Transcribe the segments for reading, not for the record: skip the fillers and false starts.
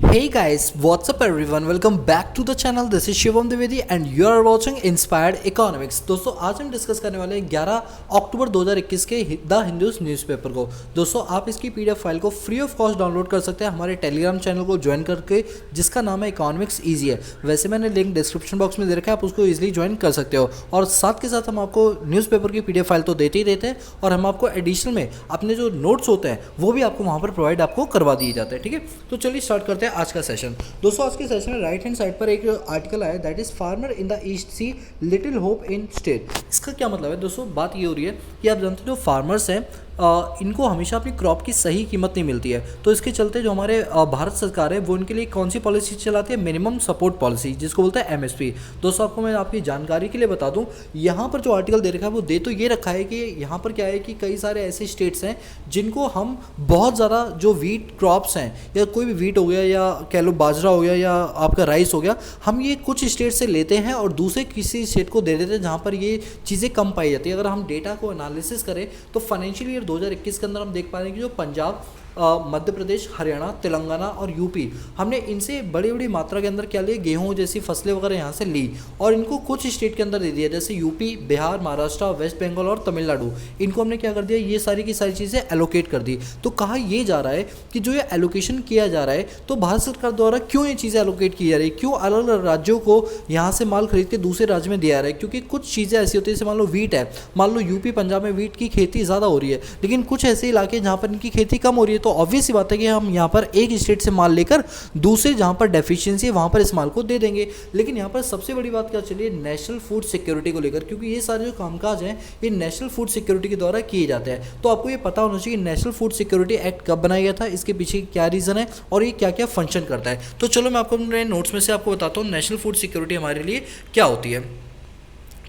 Hey guys, what's up everyone? Welcome back to the channel. This is Shivam Dwivedi and you are watching Inspired Economics. दोस्तों आज हम discuss करने वाले हैं 11 अक्टूबर 2021 के द हिंदूज न्यूज़पेपर को। दोस्तों आप इसकी पीडीएफ फाइल को फ्री ऑफ कॉस्ट डाउनलोड कर सकते हैं हमारे टेलीग्राम चैनल को ज्वाइन करके, जिसका नाम है इकोनॉमिक्स ईजी है। वैसे मैंने लिंक डिस्क्रिप्शन बॉक्स में दे रखा है, आप उसको ईजिली ज्वाइन कर सकते हो। और साथ के साथ हम आपको न्यूज़पेपर की पीडीएफ फाइल तो देते ही देते हैं, और हम आपको एडिशनल में अपने जो नोट्स होते हैं वो भी आपको वहाँ पर प्रोवाइड आपको करवा दिए जाते हैं। ठीक है, तो चलिए स्टार्ट करते हैं आज का सेशन। दोस्तों आज के सेशन में राइट हैंड साइड पर एक आर्टिकल आया, that is farmer in the east see little hope in state. इसका क्या मतलब है दोस्तों? बात ये हो रही है कि आप जानते हो जो फार्मर्स हैं इनको हमेशा अपनी क्रॉप की सही कीमत नहीं मिलती है, तो इसके चलते जो हमारे भारत सरकार है वो इनके लिए कौन सी पॉलिसी चलाती है? मिनिमम सपोर्ट पॉलिसी, जिसको बोलते हैं एमएसपी। दोस्तों आपको मैं आपकी जानकारी के लिए बता दूं, यहाँ पर जो आर्टिकल दे रखा है वो दे तो ये रखा है कि यहाँ पर क्या है कि कई सारे ऐसे स्टेट्स हैं जिनको हम बहुत ज़्यादा जो वीट क्रॉप्स हैं, या कोई भी वीट हो गया या कह लो बाजरा हो गया या आपका राइस हो गया, हम ये कुछ स्टेट से लेते हैं और दूसरे किसी स्टेट को दे देते हैं जहाँ पर ये चीज़ें कम पाई जाती है। अगर हम डेटा को एनालिसिस करें तो फाइनेंशियल ईयर 2021 के अंदर हम देख पा रहे हैं कि जो पंजाब, मध्य प्रदेश, हरियाणा, तेलंगाना और यूपी, हमने इनसे बड़ी बड़ी मात्रा के अंदर क्या लिए? गेहूं जैसी फसलें वगैरह यहाँ से ली और इनको कुछ स्टेट के अंदर दे दिया, जैसे यूपी, बिहार, महाराष्ट्र, वेस्ट बंगाल और तमिलनाडु। इनको हमने क्या कर दिया? ये सारी की सारी चीज़ें एलोकेट कर दी। तो कहा ये जा रहा है कि जो ये एलोकेशन किया जा रहा है, तो भारत सरकार द्वारा क्यों ये चीज़ें एलोकेट की जा रही है, क्यों अलग अलग राज्यों को यहाँ से माल खरीद के दूसरे राज्य में दिया जा रहा है? क्योंकि कुछ चीज़ें ऐसी होती है, जैसे मान लो वीट है, मान लो यूपी पंजाब में वीट की खेती ज़्यादा हो रही है, लेकिन कुछ ऐसे इलाके जहाँ पर इनकी खेती कम हो रही है, तो ऑब्वियस सी बात है कि हम यहाँ पर एक स्टेट से माल लेकर दूसरे जहाँ पर डेफिशिएंसी है वहाँ पर इस माल को दे देंगे। लेकिन यहाँ पर सबसे बड़ी बात क्या चलिए? नेशनल फूड सिक्योरिटी को लेकर, क्योंकि ये सारे जो कामकाज हैं ये नेशनल फूड सिक्योरिटी के द्वारा किए जाते हैं। तो आपको ये पता होना चाहिए कि नेशनल फूड सिक्योरिटी एक्ट कब बनाया गया था, इसके पीछे क्या रीज़न है और ये क्या क्या फंक्शन करता है। तो चलो मैं आपको अपने नोट्स में से आपको बताता हूँ नेशनल फूड सिक्योरिटी हमारे लिए क्या होती है।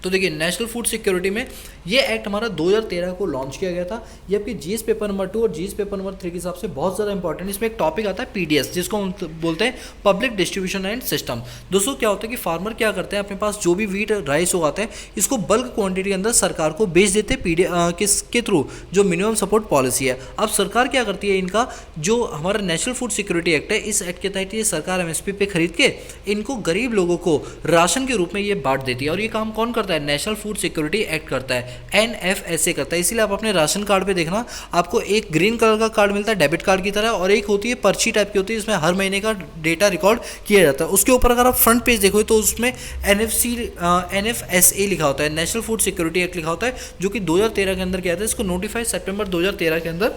तो देखिए, नेशनल फूड सिक्योरिटी में ये एक्ट हमारा 2013 को लॉन्च किया गया था। ये आपके जीएस पेपर नंबर 2 और जीएस पेपर नंबर 3 के हिसाब से बहुत ज़्यादा इंपॉर्टेंट। इसमें एक टॉपिक आता है पीडीएस, जिसको हम बोलते हैं पब्लिक डिस्ट्रीब्यूशन एंड सिस्टम। दोस्तों क्या होता है कि फार्मर क्या करते हैं, अपने पास जो भी वीट राइस उगाते हैं इसको बल्क क्वांटिटी के अंदर सरकार को बेच देते हैं किसके थ्रू? जो मिनिमम सपोर्ट पॉलिसी है। अब सरकार क्या करती है, इनका जो हमारा नेशनल फूड सिक्योरिटी एक्ट है, इस एक्ट के तहत ये सरकार एमएसपी पे खरीद के इनको गरीब लोगों को राशन के रूप में ये बांट देती है। और ये काम कौन करता है? नेशनल फूड सिक्योरिटी एक्ट करता है, एनएफएसए करता है। इसीलिए आप अपने राशन कार्ड पे देखना, आपको एक ग्रीन कलर का कार्ड मिलता है डेबिट कार्ड की तरह, और एक होती है पर्ची टाइप की होती है, जिसमें हर महीने का डेटा रिकॉर्ड किया जाता है। उसके ऊपर अगर आप फ्रंट पेज देखो तो उसमें एनएफएसए लिखा होता है, नेशनल फूड सिक्योरिटी एक्ट लिखा होता है, जो कि 2013 के अंदर किया था। इसको नोटिफाई सितंबर 2013 के अंदर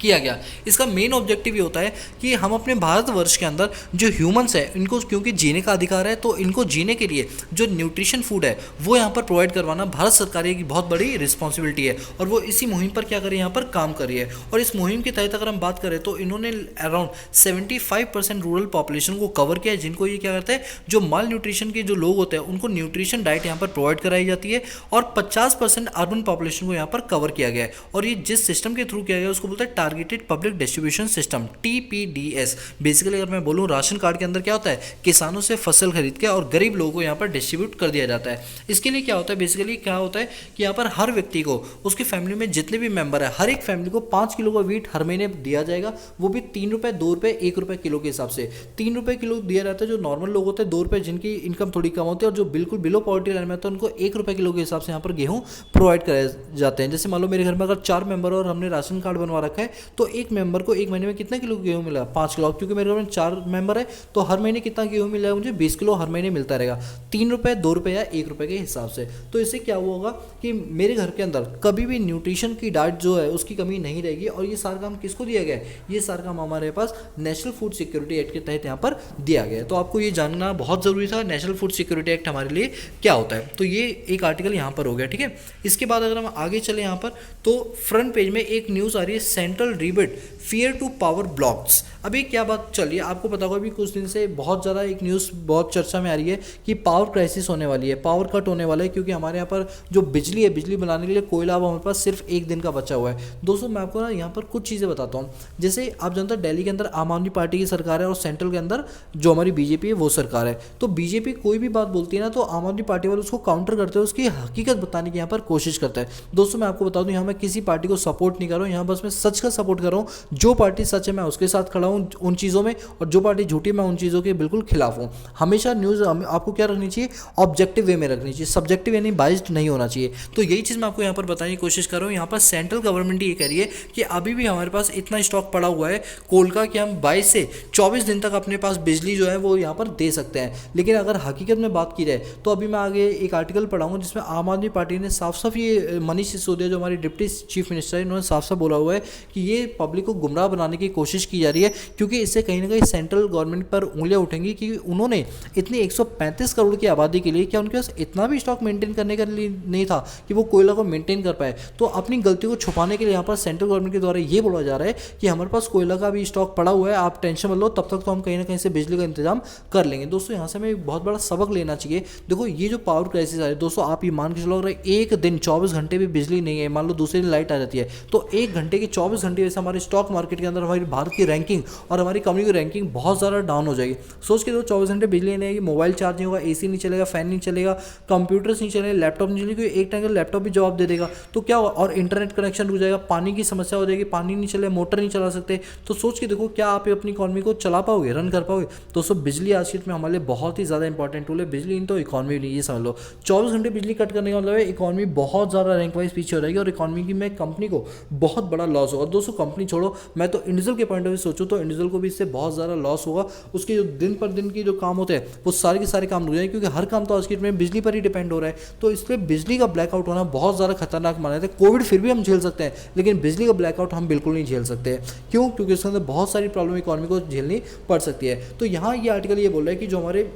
किया गया। इसका मेन ऑब्जेक्टिव ये होता है कि हम अपने भारतवर्ष के अंदर जो ह्यूमंस हैं इनको, क्योंकि जीने का अधिकार है, तो इनको जीने के लिए जो न्यूट्रिशन फूड है वो यहाँ पर प्रोवाइड करवाना भारत सरकार की बहुत बड़ी रिस्पॉन्सिबिलिटी है। और वो इसी मुहिम पर क्या करें, यहाँ पर काम कर रही है। और इस मुहिम के तहत अगर हम बात करें तो इन्होंने अराउंड 75% रूरल पॉपुलेशन को कवर किया है, जिनको ये क्या करते हैं, जो माल न्यूट्रिशन के जो लोग होते हैं उनको न्यूट्रिशन डाइट यहाँ पर प्रोवाइड कराई जाती है। और 50% अर्बन पॉपुलेशन को यहाँ पर कवर किया गया है। और ये जिस सिस्टम के थ्रू किया गया उसको बोलते हैं targeted public distribution system, TPDS. Basically अगर मैं बोलूं, राशन कार्ड के अंदर क्या होता है, किसानों से फसल खरीद के और गरीब लोगों को यहाँ पर डिस्ट्रीब्यूट कर दिया जाता है। इसके लिए क्या होता है, बेसिकली क्या होता है कि यहाँ पर हर व्यक्ति को, उसकी फैमिली में जितने भी मेंबर है, हर एक फैमिली को 5 किलो का वीट हर महीने दिया जाएगा। वो भी 3 रुपये, 2 रुपये, 1 रुपये किलो के हिसाब से। 3 रुपये किलो दिया जाता है जो नॉर्मल लोग होते हैं, 2 रुपये जिनकी इनकम थोड़ी कम होती है, और जो बिल्कुल बिलो पॉवर्टी लाइन में आता है उनको 1 रुपये किलो के हिसाब से यहाँ पर गेहूँ प्रोवाइड कराए जाते हैं। जैसे मान लो मेरे घर में अगर 4 मेंबर और हमने राशन कार्ड बनवा रखा है, तो एक मेंबर को एक महीने में कितना किलो गेहूं मिला? 5 किलो। क्योंकि मेरे घर में 4 मेंबर है तो हर महीने कितना गेहूं मिल जाएगा मुझे? 20 किलो हर महीने मिलता रहेगा, 3 रुपये, 2 रुपये या 1 रुपये के हिसाब से। तो इससे क्या होगा कि मेरे घर के अंदर कभी भी न्यूट्रिशन की डाइट जो है उसकी कमी नहीं रहेगी। और ये सारा काम किसको दिया गया है? ये सारा काम हमारे पास नेशनल फूड सिक्योरिटी एक्ट के तहत यहाँ पर दिया गया है। तो आपको ये जानना बहुत ज़रूरी था, नेशनल फूड सिक्योरिटी एक्ट हमारे लिए क्या होता है। तो ये एक आर्टिकल यहाँ पर हो गया, ठीक है। इसके बाद अगर हम आगे चले यहाँ पर, तो फ्रंट पेज में एक न्यूज़ आ रही है, central rebid fear to power blocks. अभी क्या बात चल रही है, आपको पता होगा अभी कुछ दिन से बहुत ज़्यादा एक न्यूज़ बहुत चर्चा में आ रही है कि पावर क्राइसिस होने वाली है, पावर कट होने वाला है, क्योंकि हमारे यहाँ पर जो बिजली है, बिजली बनाने के लिए कोयला अब हमारे पास सिर्फ 1 दिन का बचा हुआ है। दोस्तों मैं आपको ना यहाँ पर कुछ चीज़ें बताता हूँ। जैसे आप जानते हैं दिल्ली के अंदर आम आदमी पार्टी की सरकार है और सेंट्रल के अंदर जो हमारी बीजेपी है वो सरकार है। तो बीजेपी कोई भी बात बोलती है ना, तो आम आदमी पार्टी वाले उसको काउंटर करते हैं, उसकी हकीकत बताने की यहाँ पर कोशिश करता है। दोस्तों मैं आपको बता दूँ, यहाँ मैं किसी पार्टी को सपोर्ट नहीं कर रहा हूँ, यहाँ बस मैं सच का सपोर्ट कर रहा हूँ। जो पार्टी सच है मैं उसके साथ खड़ा हूँ उन चीज़ों में, और जो पार्टी झूठी मैं उन चीज़ों के बिल्कुल खिलाफ हूँ। हमेशा न्यूज़ आपको क्या रखनी चाहिए, ऑब्जेक्टिव वे में रखनी चाहिए, सब्जेक्टिव यानी बाइस्ड नहीं होना चाहिए। तो यही चीज़ मैं आपको यहाँ पर बताने की कोशिश कर रहा हूँ। यहाँ पर सेंट्रल गवर्नमेंट ये कह रही है कि अभी भी हमारे पास इतना स्टॉक पड़ा हुआ है कोल का कि हम 22 से 24 दिन तक अपने पास बिजली जो है वो यहाँ पर दे सकते हैं। लेकिन अगर हकीकत में बात की जाए तो अभी मैं आगे एक आर्टिकल पढ़ाऊंगा जिसमें आम आदमी पार्टी ने साफ साफ ये मनीष सिसोदिया जो हमारे डिप्टी चीफ मिनिस्टर है, इन्होंने साफ साफ बोला हुआ है कि ये पब्लिक को गुमराह बनाने की कोशिश की जा रही है, क्योंकि इससे कहीं ना कहीं सेंट्रल गवर्नमेंट पर उंगलियां उठेंगी कि उन्होंने इतनी 135 करोड़ की आबादी के लिए क्या उनके पास इतना भी स्टॉक मेंटेन करने के लिए नहीं था कि वो कोयला को मेंटेन कर पाए। तो अपनी गलतियों को छुपाने के लिए यहाँ पर सेंट्रल गवर्नमेंट के द्वारा ये बोला जा रहा है कि हमारे पास कोयला का भी स्टॉक पड़ा हुआ है, आप टेंशन मत लो, तब तक तो हम कहीं ना कहीं से बिजली का इंतजाम कर लेंगे। दोस्तों यहाँ से हमें एक बहुत बड़ा सबक लेना चाहिए। देखो ये जो पावर क्राइसिस आ रही है दोस्तों, आप ये मान के चलो अगर एक दिन 24 घंटे भी बिजली नहीं है, मान लो दूसरे दिन लाइट आ जाती है, तो एक घंटे की 24 घंटे वैसे हमारे स्टॉक मार्केट के अंदर हमारी भारत की रैंकिंग और हमारी कंपनी की रैंकिंग बहुत ज़्यादा डाउन हो जाएगी। सोच के दो 24 घंटे बिजली नहीं आएगी, मोबाइल चार्ज नहीं होगा, एसी नहीं चलेगा, फैन नहीं चलेगा, कंप्यूटर्स नहीं चलेगा, लैपटॉप नहीं चलेगा, क्योंकि एक टाइम का लैपटॉप भी जवाब दे देगा तो क्या होगा, और इंटरनेट कनेक्शन रुक जाएगा, पानी की समस्या हो जाएगी, पानी नहीं चले, मोटर नहीं चला सकते। तो सोच के देखो क्या आप अपनी इकॉनमी को चला पाओगे, रन कर पाओगे। दोस्तों बिजली आज की डेट में हमारे लिए बहुत ही ज़्यादा इंपॉर्टेंट टूल है। बिजली इन तो इकॉनमी नहीं, ये समझ लो 24 घंटे बिजली कट करने का मतलब है इकॉनमी बहुत ज़्यादा रैंक वाइज पीछे हो जाएगी और इकॉनमी की में कंपनी को बहुत बड़ा लॉस होगा। दोस्तों कंपनी छोड़ो, मैं तो इंडिविजुअल के पॉइंट ऑफ व्यू सोचूं तो इंडिविजुअल को भी इससे बहुत ज़्यादा लॉस होगा। उसके जो दिन पर दिन की जो काम होते हैं वो सारे के सारे काम रुक जाएंगे, क्योंकि हर काम तो आज की डेट में बिजली पर ही डिपेंड हो रहा है। तो इसलिए बिजली का ब्लैकआउट होना बहुत ज़्यादा खतरनाक माना जाता है। कोविड फिर भी हम झेल सकते हैं, लेकिन बिजली का ब्लैकआउट हम बिल्कुल नहीं झेल सकते। क्यों? क्योंकि उसके अंदर बहुत सारी प्रॉब्लम इकॉनमी को झेलनी पड़ सकती है। तो यहाँ ये आर्टिकल ये बोल रहा है कि जो हमारे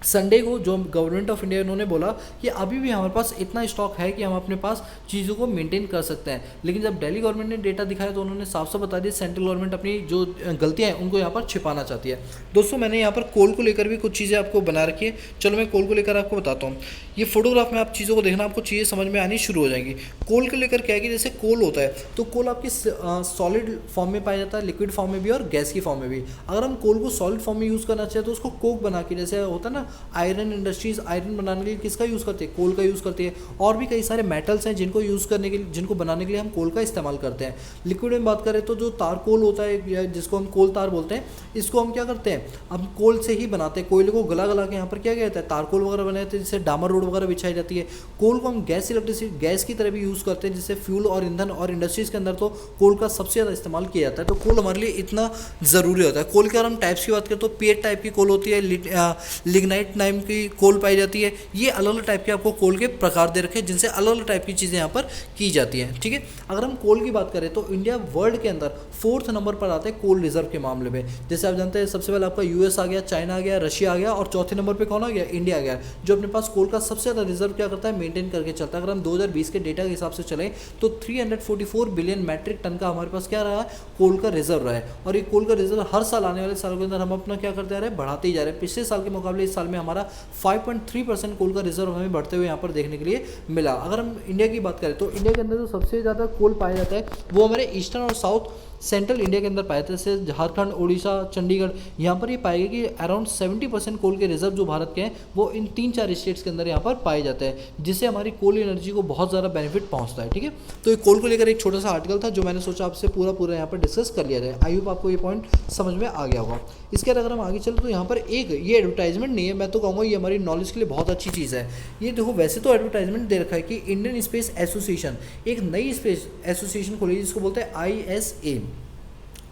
संडे को जो गवर्नमेंट ऑफ इंडिया इन्होंने बोला कि अभी भी हमारे पास इतना स्टॉक है कि हम अपने पास चीज़ों को मेंटेन कर सकते हैं। लेकिन जब दिल्ली गवर्नमेंट ने डेटा दिखाया तो उन्होंने साफ साफ बता दिया सेंट्रल गवर्नमेंट अपनी जो गलतियां हैं उनको यहाँ पर छिपाना चाहती है। दोस्तों मैंने यहाँ पर कोल को लेकर भी कुछ चीज़ें आपको बना रखी है। चलो मैं कोल को लेकर आपको बताता हूँ। ये फोटोग्राफ में आप चीज़ों को देखना, आपको चीज़ें समझ में आनी शुरू हो जाएंगी। कोल को लेकर क्या है कि जैसे कोल होता है तो कोल आपकी सॉलिड फॉर्म में पाया जाता है, लिक्विड फॉर्म में भी और गैस की फॉर्म में भी। अगर हम कोल को सॉलिड फॉर्म में यूज़ करना चाहें तो उसको कोक बना के, जैसे होता है ना आयरन इंडस्ट्रीज आयरन बनाने के लिए किसका यूज़ करती है, कोल का यूज़ करती है। और भी कई सारे मेटल्स हैं जिनको यूज़ करने के लिए, जिनको बनाने के लिए हम कोल का इस्तेमाल करते हैं। लिक्विड में बात करें तो जो तार कोल होता है जिसको हम कोल तार बोलते हैं, इसको हम क्या करते हैं, हम कोल से ही बनाते हैं। कोयले को गला गला के यहाँ पर क्या किया जाता है, तारकोल वगैरह बनाए जाते हैं, जिससे डामर रोड वगैरह बिछाई जाती है। कोल को हम गैस इलेक्ट्रिसिटी गैस की तरह भी यूज़ करते हैं, जिससे फ्यूल और ईंधन और इंडस्ट्रीज़ के अंदर तो कोल का सबसे ज़्यादा इस्तेमाल किया जाता है। तो कोल हमारे लिए इतना ज़रूरी होता है। कोल के अगर हम टाइप्स की बात करें तो पीएट टाइप की कोल होती है, लिग्नाइट नाम की कोल पाई जाती है। ये अलग अलग टाइप के आपको कोल के प्रकार दे रखे हैं जिनसे अलग अलग टाइप की चीज़ें यहाँ पर की जाती हैं। ठीक है, अगर हम कोल की बात करें तो इंडिया वर्ल्ड के अंदर 4th नंबर पर आता है कोल रिजर्व के मामले में। जैसे आप जानते हैं सबसे पहले आपका यूएस आ गया, चाइना आ गया, रशिया आ गया और चौथे नंबर पर कौन आ गया, इंडिया आ गया, जो अपने पास कोल का सबसे ज़्यादा रिजर्व क्या करता है, मेंटेन करके चलता है। अगर हम 2020 के डेटा के हिसाब से चलें तो 344 बिलियन मैट्रिक टन का हमारे पास क्या रहा है, कोल का रिजर्व रहा है। और ये कोल का रिजर्व हर साल आने वाले सालों के अंदर हम अपना क्या करते जा रहे हैं, बढ़ाते ही जा रहे हैं। पिछले साल के मुकाबले इस साल में हमारा 5.3% कोल का रिजर्व हमें बढ़ते हुए यहाँ पर देखने के लिए मिला। अगर हम इंडिया की बात करें तो इंडिया के अंदर जो सबसे ज़्यादा कोल पाया जाता है वो हमारे ईस्टर्न और साउथ सेंट्रल इंडिया के अंदर पाए थे, जैसे झारखंड, उड़ीसा, चंडीगढ़। यहाँ पर ये पाएगा कि अराउंड 70% कोल के रिजर्व जो भारत के हैं वो इन 3-4 स्टेट्स के अंदर यहाँ पर पाए जाते हैं, जिससे हमारी कोल एनर्जी को बहुत ज़्यादा बेनिफिट पहुँचता है। ठीक है, तो ये कोल को लेकर एक छोटा सा आर्टिकल था जो मैंने सोचा आपसे पूरा यहाँ पर डिस्कस कर लिया जाए। आई होप आपको ये पॉइंट समझ में आ गया होगा। इसके बाद अगर हम आगे चले तो यहाँ पर एक ये एडवर्टाइजमेंट नहीं है, मैं तो कहूँगा ये हमारी नॉलेज के लिए बहुत अच्छी चीज़ है। ये देखो वैसे तो एडवर्टाइजमेंट दे रखा है कि इंडियन स्पेस एसोसिएशन एक नई स्पेस एसोसिएशन खोली जिसको बोलते हैं ISA,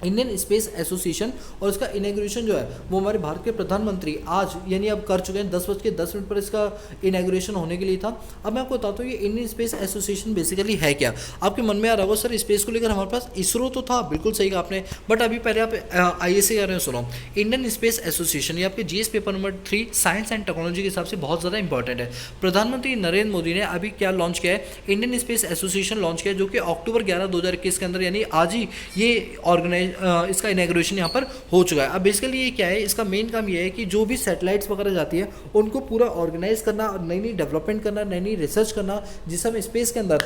इंडियन स्पेस एसोसिएशन। और इसका इनॉग्रेशन जो है वो हमारे भारत के प्रधानमंत्री आज यानी अब कर चुके हैं। 10:10 पर इसका इनॉग्रेशन होने के लिए था। अब मैं आपको बताता हूँ ये इंडियन स्पेस एसोसिएशन बेसिकली है क्या। आपके मन में आ रहा होगा सर स्पेस को लेकर हमारे पास इसरो तो था, बिल्कुल सही कहा आपने, बट अभी पहले आप ISA कह रहे हैं, सुनो। इंडियन स्पेस एसोसिएशन ये आपके GS paper number 3 science and technology के हिसाब से बहुत ज़्यादा इंपॉर्टेंट है। प्रधानमंत्री नरेंद्र मोदी ने अभी क्या लॉन्च किया है, इंडियन स्पेस एसोसिएशन लॉन्च किया है, जो कि अक्टूबर 11, 2021 के अंदर यानी आज ही ये इसका इनॉग्रेशन यहाँ पर हो चुका है। अब बेसिकली ये क्या है, इसका मेन काम ये है कि जो भी सैटेलाइट्स वगैरह जाती है उनको पूरा ऑर्गेनाइज करना और नई नई डेवलपमेंट करना, नई नई रिसर्च करना, जिससे हम स्पेस के अंदर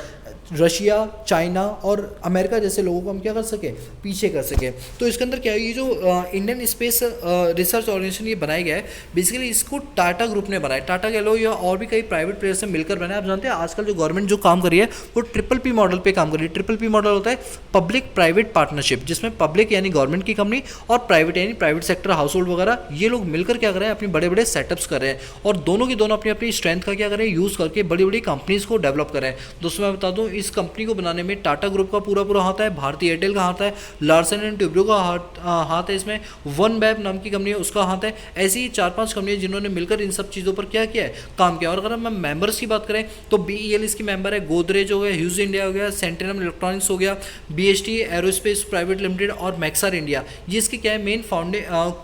रशिया, चाइना और अमेरिका जैसे लोगों को हम क्या कर सके, पीछे कर सके। तो इसके अंदर क्या है, ये जो इंडियन स्पेस रिसर्च ऑर्गेनाइजेशन ये बनाया गया है, बेसिकली इसको टाटा ग्रुप ने बनाया। टाटा कह लो या और भी कई प्राइवेट प्लेयर्स से मिलकर बनाया। आप जानते हैं आजकल जो गवर्नमेंट जो काम कर रही है वो ट्रिपल पी मॉडल पे काम कर रही है। ट्रिपल पी मॉडल होता है पब्लिक प्राइवेट पार्टनरशिप, जिसमें पब्लिक यानी गवर्नमेंट की कंपनी और प्राइवेट यानी प्राइवेट सेक्टर, हाउस होल्ड वगैरह, ये लोग मिलकर क्या कर रहे हैं, अपने बड़े बड़े सेटअप्स कर रहे हैं और दोनों की दोनों अपनी अपनी स्ट्रेंथ का क्या कर रहे हैं, यूज़ करके बड़ी बड़ी कंपनीज को डेवलप कर रहे हैं। दोस्तों मैं बता दूं, इस कंपनी को बनाने में टाटा ग्रुप का पूरा पूरा हाथ है, भारतीय एयरटेल का हाथ है, लार्सन एंड ट्यूब्रो का हाथ है, इसमें वन वेब नाम की कंपनी है उसका हाथ है। ऐसी ही 4-5 कंपनी जिन्होंने मिलकर इन सब चीज़ों पर क्या किया है, काम किया। और अगर हम मेंबर्स की बात करें तो BEL इसकी मेंबर है, गोदरेज हो गया, ह्यूज इंडिया हो गया, सेंटिनम इलेक्ट्रॉनिक्स हो गया, BHT एरोस्पेस प्राइवेट लिमिटेड और मैक्सर इंडिया, ये इसके क्या है, मेन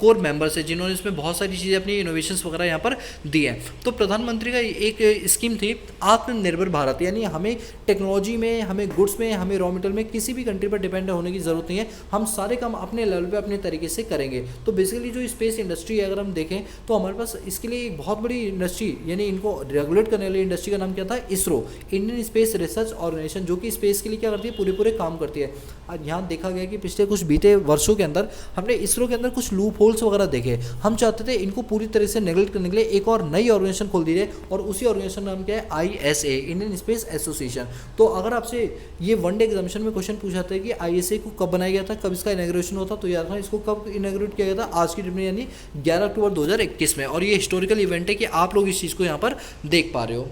कोर मेंबर्स है, जिन्होंने इसमें बहुत सारी चीज़ें अपनी इनोवेशंस वगैरह यहाँ पर दी है। तो प्रधानमंत्री का एक स्कीम थी आत्मनिर्भर भारत, यानी हमें टेक्नोलॉजी में, हमें गुड्स में, हमें रॉ मटेरियल में किसी भी कंट्री पर डिपेंड होने की जरूरत नहीं है, हम सारे काम अपने लेवल पे अपने तरीके से करेंगे। तो बेसिकली जो स्पेस इंडस्ट्री है अगर हम देखें तो हमारे पास इसके लिए एक बहुत बड़ी इंडस्ट्री, यानी इनको रेगुलेट करने वाली इंडस्ट्री का नाम क्या था, ISRO, Indian space research organisation, जो कि स्पेस के लिए क्या करती है, पूरे पूरे काम करती है। आज यहाँ देखा गया कि पिछले कुछ बीते वर्षों के अंदर हमने इसरो के अंदर कुछ लूप होल्स वगैरह देखे। हम चाहते थे इनको पूरी तरह से नेगलेक्ट करने के लिए एक और नई ऑर्गेनाइजेशन खोल दी जाए और उसी ऑर्गेनाइजेशन का नाम क्या है, ISA, इंडियन स्पेस एसोसिएशन। तो अगर आपसे ये वन डे एग्जामिनेशन में क्वेश्चन पूछा था कि ISA को कब बनाया गया था, कब इसका इनॉग्रेशन होता, तो याद रखना इसको कब इनॉग्रेट किया गया था, आज की डेट में यानी 11 अक्टूबर 2021 में। और ये हिस्टोरिकल इवेंट है कि आप लोग इस चीज़ को यहाँ पर देख पा रहे हो।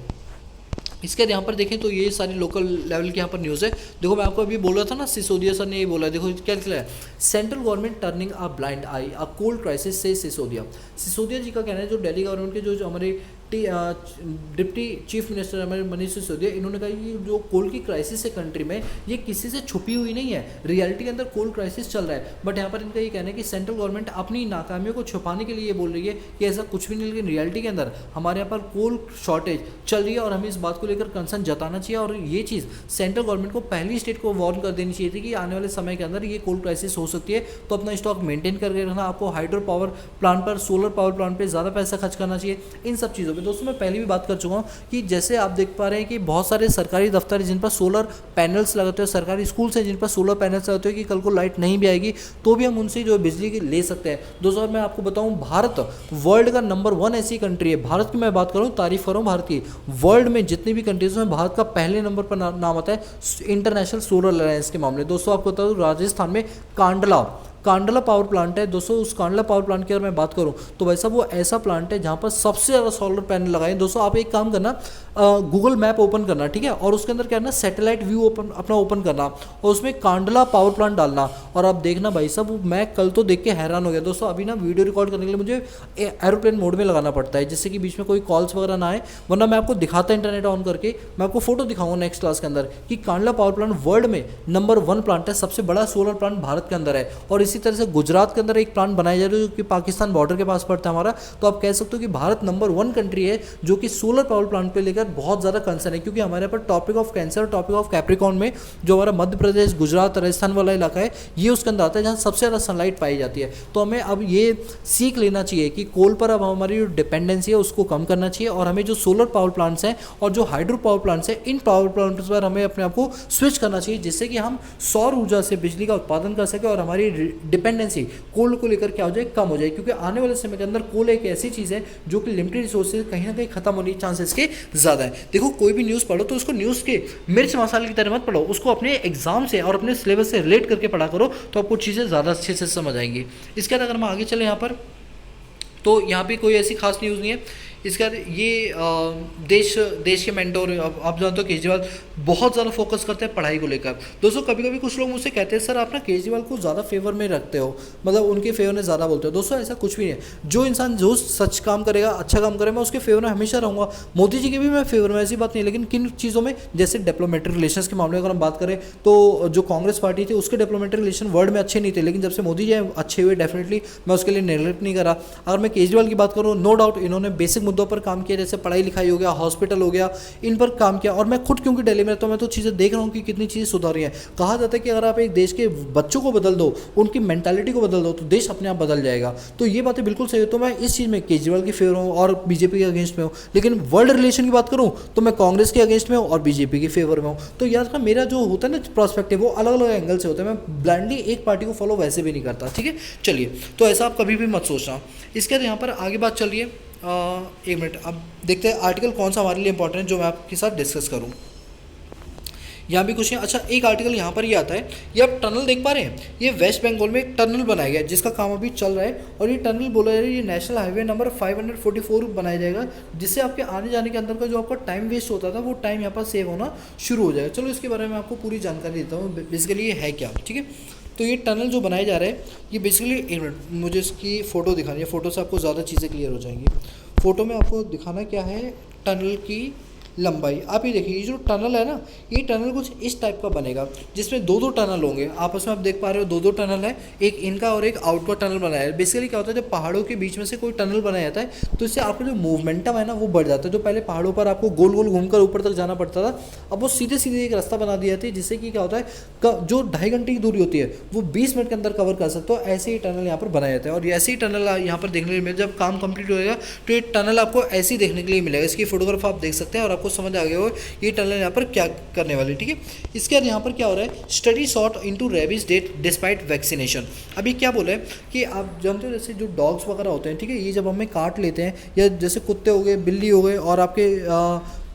इसके यहाँ पर देखें तो ये सारी लोकल लेवल की यहाँ पर न्यूज़ है। देखो मैं आपको अभी बोल रहा था ना, सिसोदिया सर ने ये बोला है, देखो क्या लिखा है, central government turning a blind I a cold crisis से सिसोदिया। सिसोदिया जी का कहना है, जो दिल्ली गवर्नमेंट के जो हमारे डिप्टी चीफ मिनिस्टर हमारे मनीष सिसोदिया, इन्होंने कहा कि जो कोल की क्राइसिस है कंट्री में, ये किसी से छुपी हुई नहीं है, रियलिटी के अंदर कोल क्राइसिस चल रहा है। बट यहाँ पर इनका ये कहना है कि सेंट्रल गवर्नमेंट अपनी नाकामियों को छुपाने के लिए ये बोल रही है कि ऐसा कुछ भी नहीं, लेकिन रियलिटी के अंदर हमारे यहाँ पर कोल शॉर्टेज चल रही है और हमें इस बात को लेकर कंसर्न जताना चाहिए। और ये चीज़ सेंट्रल गवर्नमेंट को पहली स्टेट को वार्न कर देनी चाहिए थी कि आने वाले समय के अंदर ये कोल क्राइसिस हो सकती है, तो अपना स्टॉक मेंटेन करके रखना, आपको हाइड्रो पावर प्लांट पर, सोलर पावर प्लांट पर ज़्यादा पैसा खर्च करना चाहिए, इन सब चीज़ों पर। दोस्तों मैं पहले भी बात कर चुका हूँ कि जैसे आप देख पा रहे हैं कि बहुत सारे सरकारी दफ्तर हैं जिन पर सोलर पैनल्स लगाते हैं, सरकारी स्कूल्स हैं जिन पर सोलर पैनल्स लगाते हैं कि कल को लाइट नहीं भी आएगी तो भी हम उनसे जो बिजली की ले सकते हैं। दोस्तों मैं आपको बताऊं, भारत वर्ल्ड का नंबर 1 ऐसी कंट्री है, भारत की मैं बात करूं, तारीफ करूं भारत की, वर्ल्ड में जितनी भी कंट्रीज में भारत का पहले नंबर पर नाम आता है इंटरनेशनल सोलर अलायंस के मामले। दोस्तों आपको बता दूं, राजस्थान में कांडला पावर प्लांट है। दोस्तों उस कांडला पावर प्लांट की अगर मैं बात करूं तो भाई साहब वो ऐसा प्लांट है जहां पर सबसे ज़्यादा सोलर पैनल लगाए। दोस्तों आप एक काम करना, गूगल मैप ओपन करना, ठीक है, और उसके अंदर क्या करना, सैटेलाइट व्यू अपना ओपन करना और उसमें कांडला पावर प्लांट डालना और आप देखना भाई साहब, मैं कल तो देख के हैरान हो गया। दोस्तों अभी ना वीडियो रिकॉर्ड करने के लिए मुझे एरोप्लेन मोड में लगाना पड़ता है, जिससे कि बीच में कोई कॉल्स वगैरह ना आए, वरना मैं आपको दिखाता इंटरनेट ऑन करके, मैं आपको फोटो दिखाऊंगा नेक्स्ट क्लास के अंदर कि कांडला पावर प्लांट वर्ल्ड में नंबर 1 प्लांट है, सबसे बड़ा सोलर प्लांट भारत के अंदर है। और इसी तरह से गुजरात के अंदर एक प्लांट बनाया जा रहा है जो कि पाकिस्तान बॉर्डर के पास पड़ता है हमारा। तो आप कह सकते हो कि भारत नंबर 1 कंट्री है जो कि सोलर पावर प्लांट पे लेकर बहुत ज़्यादा कंसर्न है, क्योंकि हमारे पर टॉपिक ऑफ कैंसर और टॉपिक ऑफ कैप्रिकॉर्न में जो हमारा मध्य प्रदेश, गुजरात, राजस्थान वाला इलाका है, ये उसके अंदर आता है जहाँ सबसे ज़्यादा सनलाइट पाई जाती है। तो हमें अब ये सीख लेना चाहिए कि कोल पर अब हमारी जो डिपेंडेंसी है उसको कम करना चाहिए और हमें जो सोलर पावर प्लांट्स हैं और जो हाइड्रो पावर प्लांट्स हैं, इन पावर प्लांट्स पर हमें अपने आप को स्विच करना चाहिए, जिससे कि हम सौर ऊर्जा से बिजली का उत्पादन कर सकें और हमारी डिपेंडेंसी कोल को लेकर क्या हो जाए, कम हो जाए। क्योंकि आने वाले समय के अंदर कोल एक ऐसी चीज़ है जो कि लिमिटेड रिसोर्सेज कहीं ना कहीं खत्म होने के चांसेस के ज़्यादा है। देखो कोई भी न्यूज़ पढ़ो तो उसको न्यूज़ के मिर्च मसाले की तरह मत पढ़ो, उसको अपने एग्जाम से और अपने सिलेबस से रिलेट करके पढ़ा करो, तो आपको चीज़ें ज़्यादा अच्छे से समझ आएंगी। इसके बाद अगर हम आगे चले यहाँ पर, तो यहाँ पे कोई ऐसी खास न्यूज़ नहीं है। इसके बाद ये देश के मेंटोर, आप जानते हो केजरीवाल बहुत ज़्यादा फोकस करते हैं पढ़ाई को लेकर। दोस्तों कभी कभी कुछ लोग मुझसे कहते हैं सर आप ना केजरीवाल को ज़्यादा फेवर में रखते हो, मतलब उनके फेवर में ज़्यादा बोलते हो। दोस्तों ऐसा कुछ भी नहीं है, जो इंसान जो सच काम करेगा, अच्छा काम करे, मैं उसके फेवर में हमेशा रहूँगा। मोदी जी के भी मैं फेवर में, ऐसी बात नहीं है, लेकिन किन चीज़ों में, जैसे डिप्लोमेटिक रिलेशंस के मामले अगर हम बात करें तो जो कांग्रेस पार्टी थी उसके डिप्लोमेटिक रिलेशन वर्ल्ड में अच्छे नहीं थे, लेकिन जब से मोदी जी अच्छे हुए डेफिनेटली मैं उसके लिए नेगलेक्ट नहीं करा। अगर मैं केजरीवाल की बात करूँ, नो डाउट इन्होंने बेसिक मुद्दों पर काम किया, जैसे पढ़ाई लिखाई हो गया, हॉस्पिटल हो गया, इन पर काम किया। और मैं खुद क्योंकि दिल्ली में रहता हूँ, मैं तो चीज़ें देख रहा हूँ कि कितनी चीज़ें सुधार रही हैं। कहा जाता है कि अगर आप एक देश के बच्चों को बदल दो, उनकी मेंटालिटी को बदल दो, तो देश अपने आप बदल जाएगा। तो ये बातें बिल्कुल सही है। तो मैं इस चीज़ में केजरीवाल की फेवर हूँ और बीजेपी के अगेंस्ट में हूँ, लेकिन वर्ल्ड रिलेशन की बात करूँ तो मैं कांग्रेस के अगेंस्ट में हूँ और बीजेपी की फेवर में हूँ। तो यार का मेरा जो होता है ना पर्सपेक्टिव, वो अलग अलग एंगल से होता है। मैं ब्लाइंडली एक पार्टी को फॉलो वैसे भी नहीं करता, ठीक है। चलिए, तो ऐसा आप कभी भी मत सोचना। इसके बाद यहाँ पर आगे बात चल रही है, एक मिनट, अब देखते हैं आर्टिकल कौन सा हमारे लिए इंपॉर्टेंट है जो मैं आपके साथ डिस्कस करूँ। यहाँ भी कुछ है। अच्छा, एक आर्टिकल यहाँ पर ये आता है, ये आप टनल देख पा रहे हैं, ये वेस्ट बंगाल में एक टनल बनाया गया है जिसका काम अभी चल रहा है। और ये टनल बोला जा रहा है ये नेशनल हाईवे नंबर 544 बनाया जाएगा, जिससे आपके आने जाने के अंदर का जो आपका टाइम वेस्ट होता था वो टाइम यहाँ पर सेव होना शुरू हो जाएगा। चलो इसके बारे में आपको पूरी जानकारी देता हूँ, बेसिकली ये है क्या, ठीक है। तो ये टनल जो बनाया जा रहा है, ये बेसिकली, एक मिनट मुझे इसकी फ़ोटो दिखानी है, फ़ोटो से आपको ज़्यादा चीज़ें क्लियर हो जाएंगी। फ़ोटो में आपको दिखाना क्या है, टनल की लंबाई। आप ये देखिए, ये जो टनल है ना, ये टनल कुछ इस टाइप का बनेगा, जिसमें दो दो टनल होंगे आपस में। आप देख पा रहे हो दो दो टनल है, एक इनका और एक आउट का टनल बनाया है। बेसिकली क्या होता है, जब पहाड़ों के बीच में से कोई टनल बनाया जाता है तो इससे आपका जो मूवमेंटम है ना वो बढ़ जाता है। जो पहले पहाड़ों पर आपको गोल गोल घूमकर ऊपर तक जाना पड़ता था, अब वो सीधे सीधे एक रास्ता बना दिया था, जिससे कि क्या होता है, जो 2.5 घंटे की दूरी होती है वो 20 मिनट के अंदर कवर कर सकते हो। ऐसे ही टनल यहाँ पर बनाया जाता है, और ऐसे ही टनल यहाँ पर देखने के लिए मिले। जब काम कंप्लीट हो जाएगा तो ये टनल आपको ऐसे ही देखने के लिए मिलेगा। इसकी फोटोग्राफ आप देख सकते हैं और आपको समझ आ गया हो ये टनल यहाँ पर क्या करने वाली, ठीक है। इसके बाद यहाँ पर क्या हो रहा है, study shot into rabies death despite vaccination. अभी क्या बोला है कि आप जानते हो जैसे जो डॉग्स वगैरह होते हैं, ठीक है, ये जब हमें काट लेते हैं, या जैसे कुत्ते हो गए, बिल्ली हो गए, और आपके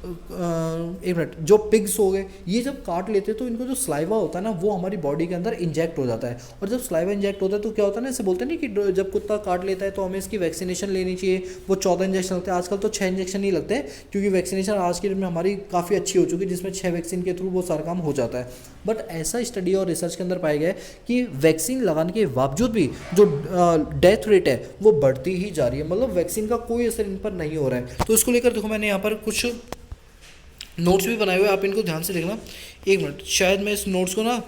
एक मिनट, जो पिग्स हो गए, ये जब काट लेते हैं तो इनको जो स्लाइवा होता है ना वो हमारी बॉडी के अंदर इंजेक्ट हो जाता है। और जब स्लाइवा इंजेक्ट होता है तो क्या होता है ना, इसे बोलते हैं ना कि जब कुत्ता काट लेता है तो हमें इसकी वैक्सीनेशन लेनी चाहिए। वो 14 इंजेक्शन लगते हैं, आजकल तो 6 इंजेक्शन ही लगते हैं, क्योंकि वैक्सीनेशन आज के डेट में हमारी काफ़ी अच्छी हो चुकी है, जिसमें 6 वैक्सीन के थ्रू वो सारा काम हो जाता है। बट ऐसा स्टडी और रिसर्च के अंदर पाया गया है कि वैक्सीन लगाने के बावजूद भी जो डेथ रेट है वो बढ़ती ही जा रही है। मतलब वैक्सीन का कोई असर इन पर नहीं हो रहा है। तो इसको लेकर देखो, मैंने यहाँ पर कुछ नोट्स भी बनाए हुए, आप इनको ध्यान से देखना। एक मिनट, शायद मैं इस नोट्स को ना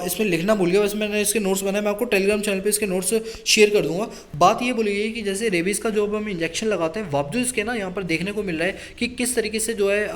इसमें लिखना भूल गया, वैसे मैंने इसके नोट्स बनाए, मैं आपको टेलीग्राम चैनल पे इसके नोट्स शेयर कर दूंगा। बात ये बोली गई कि जैसे रेबीज़ का जो हम इंजेक्शन लगाते हैं, बावजूद इसके ना यहाँ पर देखने को मिल रहा है कि किस तरीके से जो है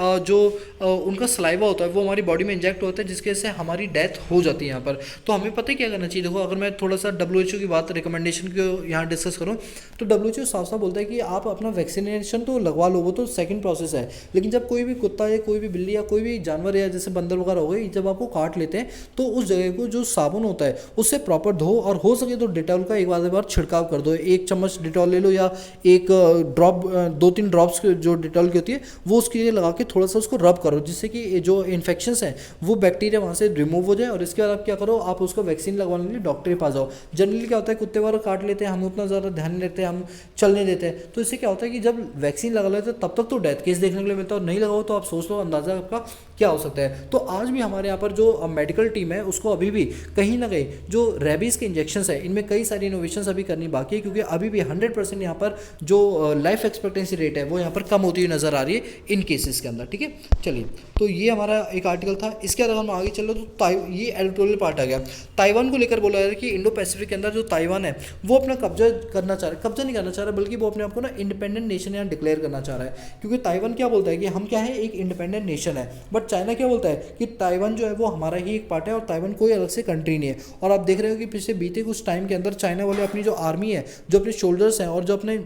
उनका सलाइवा होता है वो हमारी बॉडी में इंजेक्ट होता है, जिसकी वजह से हमारी डेथ हो जाती है यहाँ पर। तो हमें पता है क्या करना चाहिए। देखो, अगर मैं थोड़ा सा WHO की बात, रिकमेंडेशन को यहाँ डिस्कस करूँ तो WHO साफ साफ बोलता है कि आप अपना वैक्सीनेशन तो लगवा लो, वो तो सेकेंड प्रोसेस है, लेकिन जब कोई भी कुत्ता या कोई भी बिल्ली या कोई भी जानवर या जैसे बंदर वगैरह हो गए, जब आपको काट लेते हैं तो उस जगह को जो साबुन होता है उससे प्रॉपर धो, और हो सके तो डिटॉल का एक बार छिड़काव कर दो। 1 चम्मच डिटॉल ले लो, या एक ड्रॉप, 2-3 ड्रॉप्स जो डिटॉल की होती है वो उसके लिए लगा के थोड़ा सा उसको रब करो, जिससे कि जो इन्फेक्शंस हैं वो बैक्टीरिया वहाँ से रिमूव हो जाए। और इसके बाद आप क्या करो, आप उसको वैक्सीन लगवाने के लिए डॉक्टर के पास जाओ। जनरली क्या होता है, कुत्ते वगैरह काट लेते हैं, हम उतना ज़्यादा ध्यान नहीं रखते, हम चलने देते हैं, तो इससे क्या होता है कि जब वैक्सीन लगा लेते हैं तब तक तो डेथ केस देखने के लिए मिलता है, और नहीं लगाओ तो आप सोच लो अंदाज़ा आपका क्या हो सकता है। तो आज भी हमारे यहाँ पर जो मेडिकल टीम है उसको अभी भी कहीं ना कहीं जो रेबीज़ के इंजेक्शंस है इनमें कई सारी इनोवेशंस अभी करनी बाकी है, क्योंकि अभी भी 100% यहाँ पर जो लाइफ एक्सपेक्टेंसी रेट है वो यहाँ पर कम होती हुई नजर आ रही है इन केसेस के अंदर, ठीक है। चलिए, तो ये हमारा एक आर्टिकल था। इसके अगर हम आगे चलो तो ये एडिटोरियल पार्ट आ गया। ताइवान को लेकर बोला जा रहा है कि इंडो पैसिफिक के अंदर जो ताइवान है वो अपना कब्जा करना चाह रहा है, कब्जा नहीं करना चाह रहा, बल्कि वो अपने आप को ना इंडिपेंडेंट नेशन यहाँ डिक्लेयर करना चाह रहा है। क्योंकि ताइवान क्या बोलता है कि हम क्या है, एक इंडिपेंडेंट नेशन है, बट चाइना क्या बोलता है कि ताइवान जो है वो हमारा ही एक पार्ट है, और ताइवान कोई अलग से कंट्री नहीं है। और आप देख रहे हो कि पिछले बीते कुछ टाइम के अंदर चाइना वाले अपनी जो आर्मी है, जो अपने शोल्डर्स हैं और जो अपने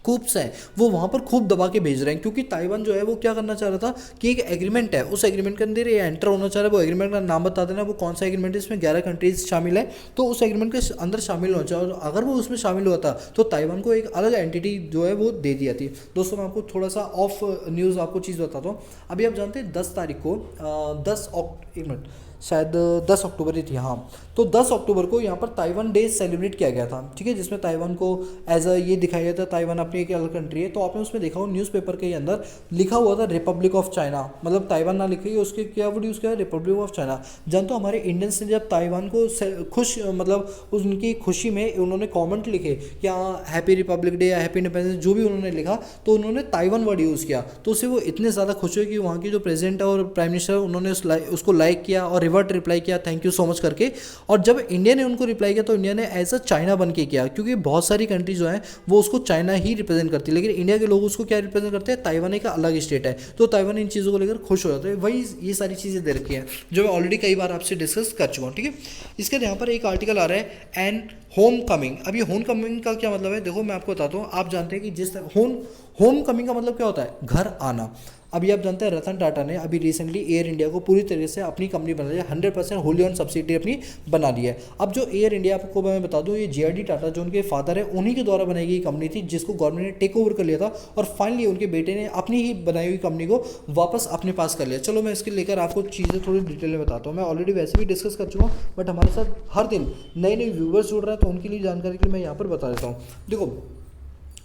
कूप्स हैं वो वहाँ पर खूब दबा के भेज रहे हैं, क्योंकि ताइवान जो है वो क्या करना चाह रहा था कि एक एग्रीमेंट है, उस एग्रीमेंट के अंदर ये एंटर होना चाह रहा है। वो एग्रीमेंट का नाम बता देना, वो कौन सा एग्रीमेंट है, इसमें 11 कंट्रीज शामिल है, तो उस एग्रीमेंट के अंदर शामिल होना चाहिए। और अगर वो उसमें शामिल हुआ था तो ताइवान को एक अलग एंटिटी जो है वो दे दी जाती। दोस्तों, मैं आपको थोड़ा सा ऑफ न्यूज़ आपको चीज़ बताता हूँ। अभी आप जानते हैं 10 तारीख को 10 अक्टूबर ही थी, हाँ, तो 10 अक्टूबर को यहाँ पर ताइवान डे सेलिब्रेट किया गया था, ठीक है, जिसमें ताइवान को एज अ ये दिखाया गया था, ताइवान अपनी एक अलग कंट्री है। तो आपने उसमें देखा हो न्यूज़पेपर के अंदर लिखा हुआ था रिपब्लिक ऑफ चाइना, मतलब ताइवान ना लिखी है, उसके क्या वर्ड यूज़ किया, रिपब्लिक ऑफ चाइना। जानते हो हमारे इंडियंस ने जब ताइवान को खुश, मतलब उनकी खुशी में उन्होंने कॉमेंट लिखे क्या हैप्पी रिपब्लिक डे या हैप्पी इंडिपेंडेंस, जो भी उन्होंने लिखा, तो उन्होंने ताइवान वर्ड यूज़ किया। तो उससे वो इतने ज़्यादा खुश हुए कि वहाँ की जो प्रेसिडेंट है और प्राइम मिनिस्टर, उन्होंने उसको लाइक किया और रिवर्ट रिप्लाई किया थैंक यू सो मच करके। और जब इंडिया ने उनको रिप्लाई किया तो इंडिया ने एज अ चाइना बन के किया, क्योंकि बहुत सारी कंट्री जो है वो उसको चाइना ही रिप्रेजेंट करती है, लेकिन इंडिया के लोग उसको क्या रिप्रेजेंट करते हैं, ताइवान एक अलग स्टेट है, तो ताइवान इन चीज़ों को लेकर खुश हो जाते हैं। वही ये सारी चीज़ें दे रखी हैं जो मैं ऑलरेडी कई बार आपसे डिस्कस कर चुका हूँ, ठीक है। इसके यहाँ पर एक आर्टिकल आ रहा है एंड होम कमिंग। अब ये होम कमिंग का क्या मतलब है, देखो मैं आपको बताता हूँ। आप जानते हैं कि जिस होम कमिंग का मतलब क्या होता है, घर आना। अभी आप जानते हैं रतन टाटा ने अभी रिसेंटली एयर इंडिया को पूरी तरीके से अपनी कंपनी बना लिया, 100% होली ऑन सब्सिडी अपनी बना ली है। अब जो एयर इंडिया आपको मैं बता दूं, ये JRD टाटा जो उनके फादर है उन्हीं के द्वारा बनाई गई कंपनी थी, जिसको गवर्नमेंट ने टेक ओवर कर लिया था और फाइनली उनके बेटे ने अपनी ही बनाई हुई कंपनी को वापस अपने पास कर लिया। चलो मैं इसके लेकर आपको चीज़ें थोड़ी डिटेल में बताता हूँ। मैं ऑलरेडी वैसे भी डिस्कस कर चुका हूँ, बट हमारे साथ हर दिन नए नए व्यूवर्स जुड़ रहे हैं, तो उनके लिए जानकारी के लिए मैं यहाँ पर बता देता हूँ। देखो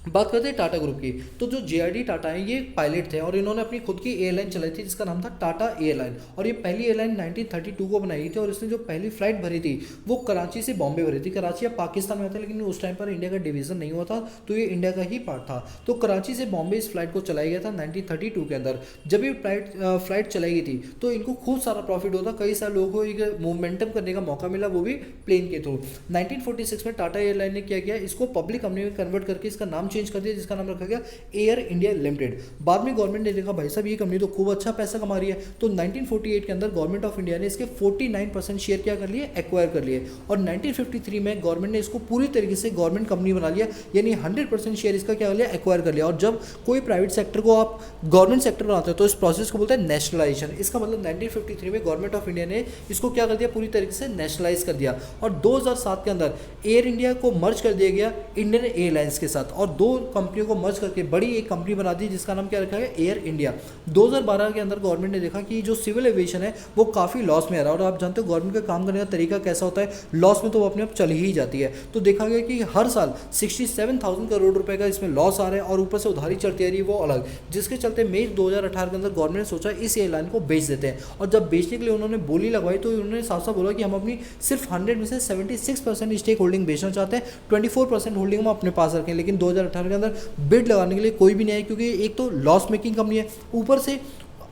बात करते हैं टाटा ग्रुप की, तो जो JRD टाटा है ये पायलट थे और इन्होंने अपनी खुद की एयरलाइन चलाई थी जिसका नाम था टाटा एयरलाइन। और ये पहली एयरलाइन 1932 को बनाई थी और इसने जो पहली फ्लाइट भरी थी वो कराची से बॉम्बे भरी थी। कराची अब पाकिस्तान में था, लेकिन उस टाइम पर इंडिया का डिवीजन नहीं हुआ था, तो ये इंडिया का ही पार्ट था। तो कराची से बॉम्बे इस फ्लाइट को चलाया गया था 1932 के अंदर। जब ये फ्लाइट चलाई गई थी तो इनको खूब सारा प्रॉफिट होता, कई सारे लोगों को एक मोमेंटम करने का मौका मिला, वो भी प्लेन के थ्रू। 1946 में टाटा एयरलाइन ने क्या किया, इसको पब्लिक कंपनी में कन्वर्ट करके इसका नाम चेंज कर दिया, जिसका नाम रखा गया एयर इंडिया लिमिटेड। बाद में गवर्नमेंट ने देखा भाई साहब ये कंपनी तो खूब अच्छा पैसा कमा रही है, तो 1948 के अंदर गवर्नमेंट ऑफ इंडिया ने इसके 49% शेयर क्या कर लिए, एक्वायर कर लिए। और 1953 में गवर्नमेंट ने इसको पूरी तरीके से गवर्नमेंट कंपनी बना लिया, यानी 100% शेयर इसका क्या कर लिया, एक्वायर कर लिया। और जब कोई प्राइवेट सेक्टर को आप गवर्नमेंट सेक्टर बनाते हैं तो इस प्रोसेस को बोलते हैं नेशनलाइजेशन। इसका मतलब 1953 में गवर्नमेंट ऑफ इंडिया ने इसको क्या कर दिया, पूरी तरीके से नेशनलाइज कर दिया। और 2007 के अंदर एयर इंडिया को मर्ज कर दिया गया इंडियन एयरलाइंस के साथ, और दो कंपनियों को मर्ज करके बड़ी एक कंपनी बना दी जिसका नाम क्या रखा है, एयर इंडिया। 2012 के अंदर गवर्नमेंट ने देखा कि जो सिविल एविएशन है वो काफ़ी लॉस में आ रहा है, और आप जानते हो गवर्नमेंट का काम करने का तरीका कैसा होता है, लॉस में तो वो अपने आप चली ही जाती है। तो देखा गया कि हर साल 67,000 करोड़ रुपए का इसमें लॉस आ रहा है और ऊपर से उधारी चढ़ती आ रही है वो अलग, जिसके चलते मई 2018 के अंदर गवर्नमेंट ने सोचा इस एयरलाइन को बेच देते हैं। और जब बेचने के लिए उन्होंने बोली लगवाई तो उन्होंने साफ साफ बोला कि हम अपनी सिर्फ 100 में से 76% स्टेक होल्डिंग बेचना चाहते हैं, 24% होल्डिंग हम अपने पास रखें। लेकिन 2018 के अंदर बिड लगाने के लिए कोई भी नहीं है, क्योंकि एक तो लॉस मेकिंग कंपनी है, ऊपर से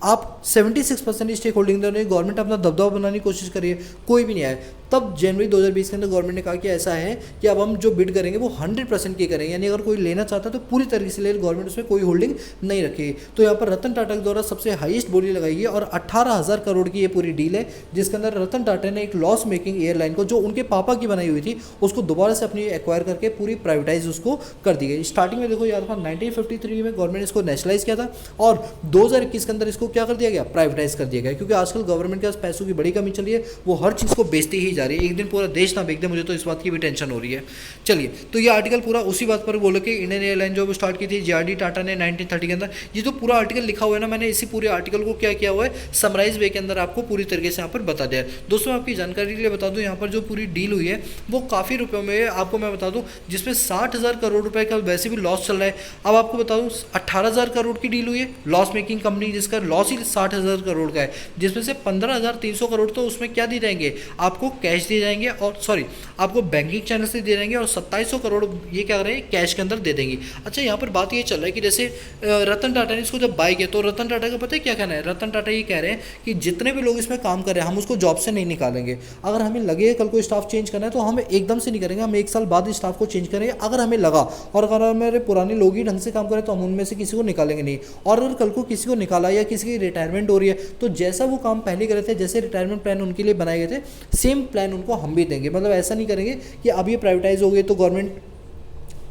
आप 76% स्टेक होल्डिंग दे रहे हैं, गवर्नमेंट अपना दबदबा बनाने की कोशिश करिए, कोई भी नहीं आए। तब जनवरी 2020 के अंदर गवर्नमेंट ने कहा कि ऐसा है कि अब हम जो बिड करेंगे वो 100% की करेंगे, यानी अगर कोई लेना चाहता है तो पूरी तरीके से ले, गवर्नमेंट उसमें कोई होल्डिंग नहीं रखेगी। तो यहाँ पर रतन टाटा के द्वारा सबसे हाईएस्ट बोली लगाई गई और 18,000 करोड़ की ये पूरी डील है, जिसके अंदर रतन टाटा ने एक लॉस मेकिंग एयरलाइन को जो उनके पापा की बनाई हुई थी उसको दोबारा से अपनी एक्वायर करके पूरी प्राइवेटाइज उसको कर दी गई। स्टार्टिंग में देखो यार 1953 में गवर्नमेंट ने इसको नेशनलाइज किया था और 2021 के अंदर इसको क्या कर दिया गया, प्राइवेटाइज कर दिया गया, क्योंकि आजकल गवर्नमेंट के पास पैसों की बड़ी कमी चल रही है, वो हर चीज़ को बेचती ही जा रही है। एक दिन पूरा देश ना बेच दे, मुझे तो इस बात की भी टेंशन हो रही है। चलिए, तो ये आर्टिकल पूरा उसी बात पर बोलो कि इंडियन एयरलाइन जो स्टार्ट की थी JRD टाटा ने 1930 के अंदर, ये जो पूरा आर्टिकल लिखा हुआ है ना, मैंने इसी पूरे आर्टिकल को क्या किया हुआ है, समराइज वे के अंदर आपको पूरी तरीके से यहाँ पर बता दिया है। दोस्तों आपकी जानकारी के लिए बता दूँ, यहाँ पर जो पूरी डील हुई है वो काफ़ी रुपयों में आपको मैं बता दूँ, जिसमें 60,000 करोड़ रुपये का वैसे भी लॉस चल रहा है। अब आपको बता दूँ 18,000 करोड़ की डील हुई है, लॉस मेकिंग कंपनी जिसका लॉस ही 60,000 करोड़ का है, जिसमें से 15,300 करोड़ तो उसमें क्या दिए जाएंगे, आपको कैश दिए जाएंगे, और सॉरी आपको बैंकिंग चैनल से दे देंगे, और 2700 करोड़ ये क्या कर रहे हैं, कैश के अंदर दे देंगे। अच्छा, यहाँ पर बात ये चल रहा है कि जैसे रतन टाटा ने इसको जब बाय किया तो रतन टाटा का पता है क्या कहना है, रतन टाटा ये कह रहे हैं कि जितने भी लोग इसमें काम कर रहे हैं हम उसको जॉब से नहीं निकालेंगे। अगर हमें लगे कल को स्टाफ चेंज करना है तो हम एकदम से नहीं करेंगे, हम 1 साल बाद स्टाफ को चेंज करेंगे अगर हमें लगा, और अगर हमारे पुराने लोग ही ढंग से काम करें तो हम उनमें से किसी को निकालेंगे नहीं। और अगर कल को किसी को निकाला या किसी की रिटायरमेंट हो रही है तो जैसा वो काम पहले करे थे, जैसे रिटायरमेंट प्लान उनके लिए बनाए गए थे, सेम प्लान उनको हम भी देंगे। मतलब ऐसा नहीं करेंगे कि अब ये प्राइवेटाइज हो गई तो गवर्नमेंट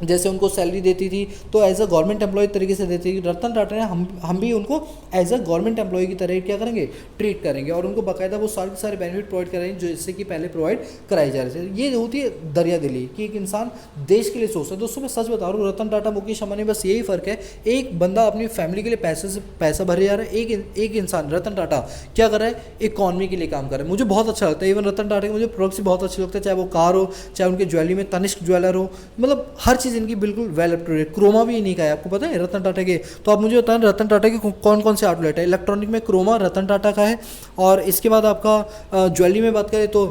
जैसे उनको सैलरी देती थी तो एज अ गवर्नमेंट एम्प्लॉय तरीके से देती थी, रतन टाटा ने हम भी उनको एज अ गवर्नमेंट एम्प्लॉय की तरह क्या करेंगे, ट्रीट करेंगे, और उनको बाकायदा वो सारे सारे बेनिफिट प्रोवाइड करेंगे जो इससे कि पहले प्रोवाइड कराए जा रहे थे। ये होती है दरिया दिली कि एक इंसान देश के लिए सोचता है। दोस्तों मैं सच बता रहा हूँ, रतन टाटा मुकेश अंबानी बस यही फ़र्क है, एक बंदा अपनी फैमिली के लिए पैसा भरे जा रहा है, एक इंसान रतन टाटा क्या कर रहा है, इकॉनमी के लिए काम कर रहा है। मुझे बहुत अच्छा लगता है, इवन रतन टाटा के मुझे प्रोडक्ट्स बहुत अच्छे लगते हैं, चाहे वो कार हो, चाहे उनके ज्वेलरी में तनिष्क ज्वेलर हो, मतलब हर चीज़ इनकी बिल्कुल well up to date. Croma भी इन्हीं का है, आपको पता है रतन टाटा के। तो आप मुझे बताएं रतन टाटा के कौन कौन से आउटलेट है। इलेक्ट्रॉनिक में क्रोमा रतन टाटा का है, और इसके बाद आपका ज्वेलरी में बात करें तो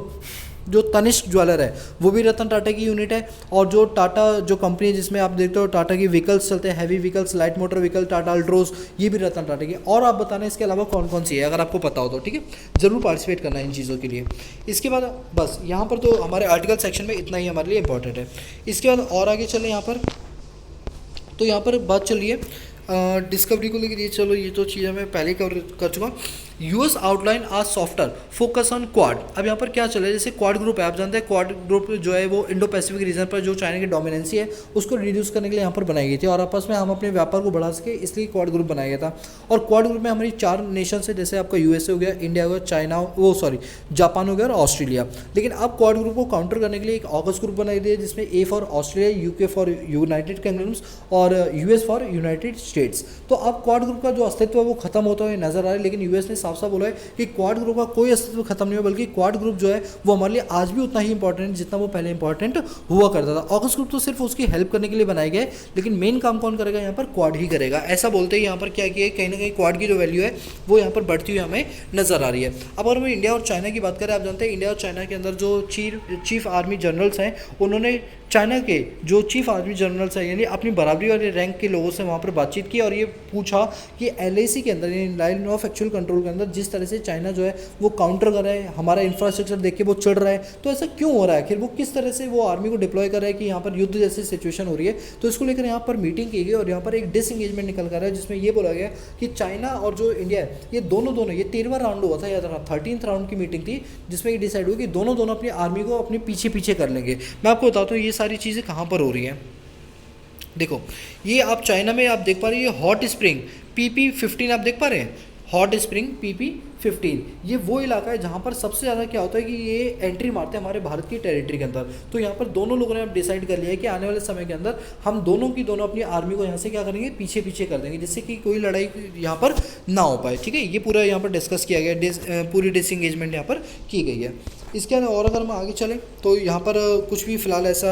जो तनिष्क ज्वेलर है वो भी रतन टाटा की यूनिट है, और जो टाटा जो कंपनी है जिसमें आप देखते हो टाटा की व्हीकल्स चलते हैं, heavy vehicles, light motor vehicle, Tata Altroz, ये भी रतन टाटा की। और आप बताना इसके अलावा कौन कौन सी है, अगर आपको पता हो तो ठीक है, जरूर पार्टिसिपेट करना है इन चीज़ों के लिए। इसके बाद बस यहाँ पर तो हमारे आर्टिकल सेक्शन में इतना ही हमारे लिए इंपॉर्टेंट है। इसके बाद और आगे चले यहाँ पर, तो यहाँ पर बात चल रही है डिस्कवरी को लेकर। ये चलो ये तो चीज़ें मैं पहले कर चुका। यूएस आउटलाइन आज सॉफ्टवेयर फोकस ऑन क्वाड। अब यहाँ पर क्या चल रहा है, जैसे क्वाड ग्रुप है, आप जानते हैं क्वाड ग्रुप जो है वो इंडो पैसिफिक रीजन पर जो चाइना की डोमिनेंसी है उसको रिड्यूस करने के लिए यहाँ पर बनाई गई थी, और आपस में हम अपने व्यापार को बढ़ा सके इसलिए क्वाड ग्रुप बनाया गया था। और क्वाड ग्रुप में हमारी 4 नेशन है, जैसे आपका यूएसए हो गया, इंडिया हो गया, चाइना जापान हो गया और ऑस्ट्रेलिया। लेकिन अब क्वाड ग्रुप को काउंटर करने के लिए एक ऑगस्ट ग्रुप बनाई गई है, जिसमें A for Australia, UK for United kingdoms और यूएस फॉर यूनाइटेड स्टेट्स। तो अब क्वाड ग्रुप का जो अस्तित्व है वो खत्म होता हुआ नजर आ रहा है, लेकिन यूएस ने साफ साफ बोला है कि क्वाड ग्रुप का कोई अस्तित्व खत्म नहीं हुआ, बल्कि क्वाड ग्रुप जो है वो हमारे लिए आज भी उतना ही इंपॉर्टेंट है जितना वो पहले इंपॉर्टेंट हुआ करता था। ऑगस्ट ग्रुप तो सिर्फ उसकी हेल्प करने के लिए बनाए गए, लेकिन मेन काम कौन करेगा, यहाँ पर क्वाड ही करेगा। ऐसा बोलते ही यहाँ पर क्या किया, कहीं ना कहीं क्वाड की जो वैल्यू है वो यहाँ पर बढ़ती हुई हमें नजर आ रही है। अब अगर हम इंडिया और चाइना की बात करें, आप जानते हैं इंडिया और चाइना के अंदर जो चीफ आर्मी जनरल्स हैं उन्होंने चाइना के जो चीफ आर्मी जनरल्स हैं यानी अपनी बराबरी वाले रैंक के लोगों से वहाँ पर बातचीत की, और ये पूछा कि एलएसी के अंदर यानी लाइन ऑफ एक्चुअल कंट्रोल के अंदर जिस तरह से चाइना जो है वो काउंटर कर रहा है, हमारा इंफ्रास्ट्रक्चर देख के वो चढ़ रहा है, तो ऐसा क्यों हो रहा है, आखिर वो किस तरह से वो आर्मी को डिप्लॉय कर रहा है कि यहाँ पर युद्ध जैसी सिचुएशन हो रही है। तो इसको लेकर यहाँ पर मीटिंग की गई और यहाँ पर एक डिसएंगेजमेंट निकल कर रहा है, जिसमें ये बोला गया कि चाइना और जो इंडिया है ये दोनों ये 13वां राउंड हुआ था, याद रखना 13th राउंड की मीटिंग थी, जिसमें ये डिसाइड हुआ कि दोनों अपनी आर्मी को अपने पीछे पीछे कर लेंगे। मैं आपको बताता हूँ ये सारी चीज़ें कहाँ पर हो रही हैं। देखो ये आप चाइना में आप देख पा रहे हैं, ये हॉट स्प्रिंग PP-15 आप देख पा रहे हैं, हॉट स्प्रिंग PP-15 ये वो इलाका है जहाँ पर सबसे ज़्यादा क्या होता है कि ये एंट्री मारते हैं हमारे भारत की टेरिटरी के अंदर। तो यहाँ पर दोनों लोगों ने अब डिसाइड कर लिया है कि आने वाले समय के अंदर हम दोनों अपनी आर्मी को यहाँ से क्या करेंगे, पीछे पीछे कर देंगे, जिससे कि कोई लड़ाई यहाँ पर ना हो पाए। ठीक है, ये पूरा यहाँ पर डिस्कस किया गया, पूरी डिसएंगेजमेंट यहाँ पर की गई है। इसके अंदर और अगर हम आगे चलें तो यहाँ पर कुछ भी फिलहाल ऐसा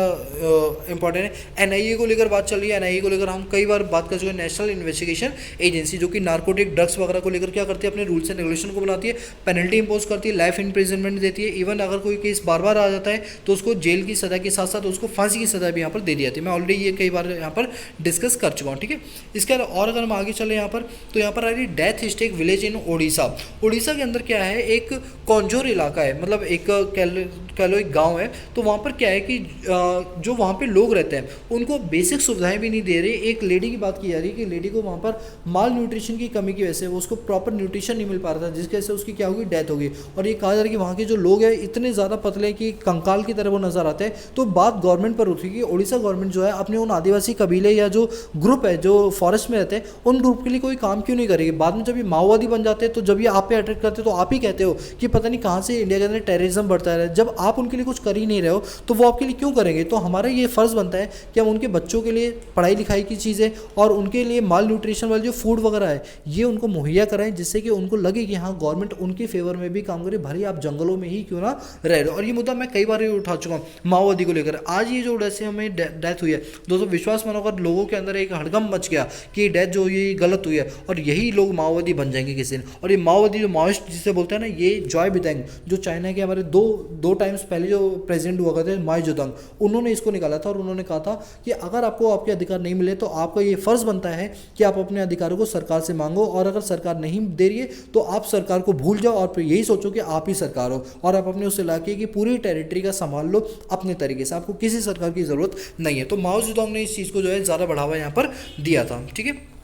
इंपॉर्टेंट है। एनआईए को लेकर बात चल रही है। एनआईए को लेकर हम कई बार बात कर चुके हैं, नेशनल इन्वेस्टिगेशन एजेंसी, जो कि नार्कोटिक ड्रग्स वगैरह को लेकर क्या करती है, अपने रूल्स एंड रेगुलेशन को बनाती है, पेनल्टी इंपोज करती है, लाइफ इम्प्रिजनमेंट देती है, इवन अगर कोई केस बार बार आ जाता है तो उसको जेल की सज़ा के साथ साथ उसको फांसी की सज़ा भी यहाँ पर दे दी जाती है। मैं ऑलरेडी ये कई बार यहाँ पर डिस्कस कर चुका हूँ। ठीक है, इसके और अगर हम आगे चले यहाँ पर तो यहाँ पर आ रही डेथ हिस्टेक विलेज इन ओडिशा। ओडिशा के अंदर क्या है, एक कौंजोर इलाका है, मतलब एक कह लो एक गांव है। तो वहाँ पर क्या है कि जो वहाँ पे लोग रहते हैं उनको बेसिक सुविधाएं भी नहीं दे रही। एक लेडी की बात की जा रही है कि लेडी को वहाँ पर माल न्यूट्रिशन की कमी की वजह से उसको प्रॉपर न्यूट्रिशन नहीं मिल पा रहा था, जिसकी वजह से उसकी क्या होगी, डेथ होगी। और ये कहा जा रहा है कि वहाँ के जो लोग हैं इतने ज़्यादा पतले कि कंकाल की तरह वो नज़र आते हैं। तो बात गवर्नमेंट पर उठी कि ओडिशा गवर्नमेंट जो है अपने उन आदिवासी कबीले या जो ग्रुप है जो फॉरेस्ट में रहते हैं उन ग्रुप के लिए कोई काम क्यों नहीं करेगी। बाद में जब ये माओवादी बन जाते हैं तो जब ये आप पे अटैक करते हैं तो आप ही कहते हो कि पता नहीं कहाँ से इंडिया के अंदर टेररिज्म बढ़ता है। जब आप उनके लिए कुछ कर ही नहीं रहे हो तो वो आपके लिए क्यों करेंगे। तो हमारा ये फ़र्ज़ बनता है कि हम उनके बच्चों के लिए पढ़ाई लिखाई की चीज़ें और उनके लिए माल न्यूट्रिशन वाले जो फूड वगैरह है ये उनको मुहैया कराएं, जिससे कि उनको लगे कि हाँ गवर्नमेंट उनके फेवर में भी काम करे, भले आप जंगलों में ही क्यों ना रह रहे हो। और ये मुद्दा मैं कई बार उठा चुका हूँ माओवादी को लेकर। आज ये जो जैसे हमें डेथ हुई है दोस्तों, विश्वास मानो अगर लोगों के अंदर एक हड़कंप मच गया कि डेथ जो हुई गलत हुई है और यही लोग माओवादी बन जाएंगे किसी दिन। और ये माओवादी जो माओइस्ट जिसे बोलते हैं ना, ये जॉय बिदेंग जो चाइना के हमारे दो टाइम्स पहले जो प्रेसिडेंट हुआ करते माई जुदंग, उन्होंने इसको निकाला था और उन्होंने कहा था कि अगर आपको आपके अधिकार नहीं मिले तो आपका ये फर्ज बनता है कि आप अपने अधिकारों को सरकार से मांगो, और अगर सरकार नहीं दे रही है तो आप सरकार को भूल जाओ और फिर यही सोचो कि आप ही सरकार हो और आप अपने उस इलाके की पूरी टेरिटरी का संभाल लो अपने तरीके से, आपको किसी सरकार की ज़रूरत नहीं है। तो माओ जुदोंग ने इस चीज़ को जो है ज़्यादा बढ़ावा यहाँ पर दिया था। ठीक है,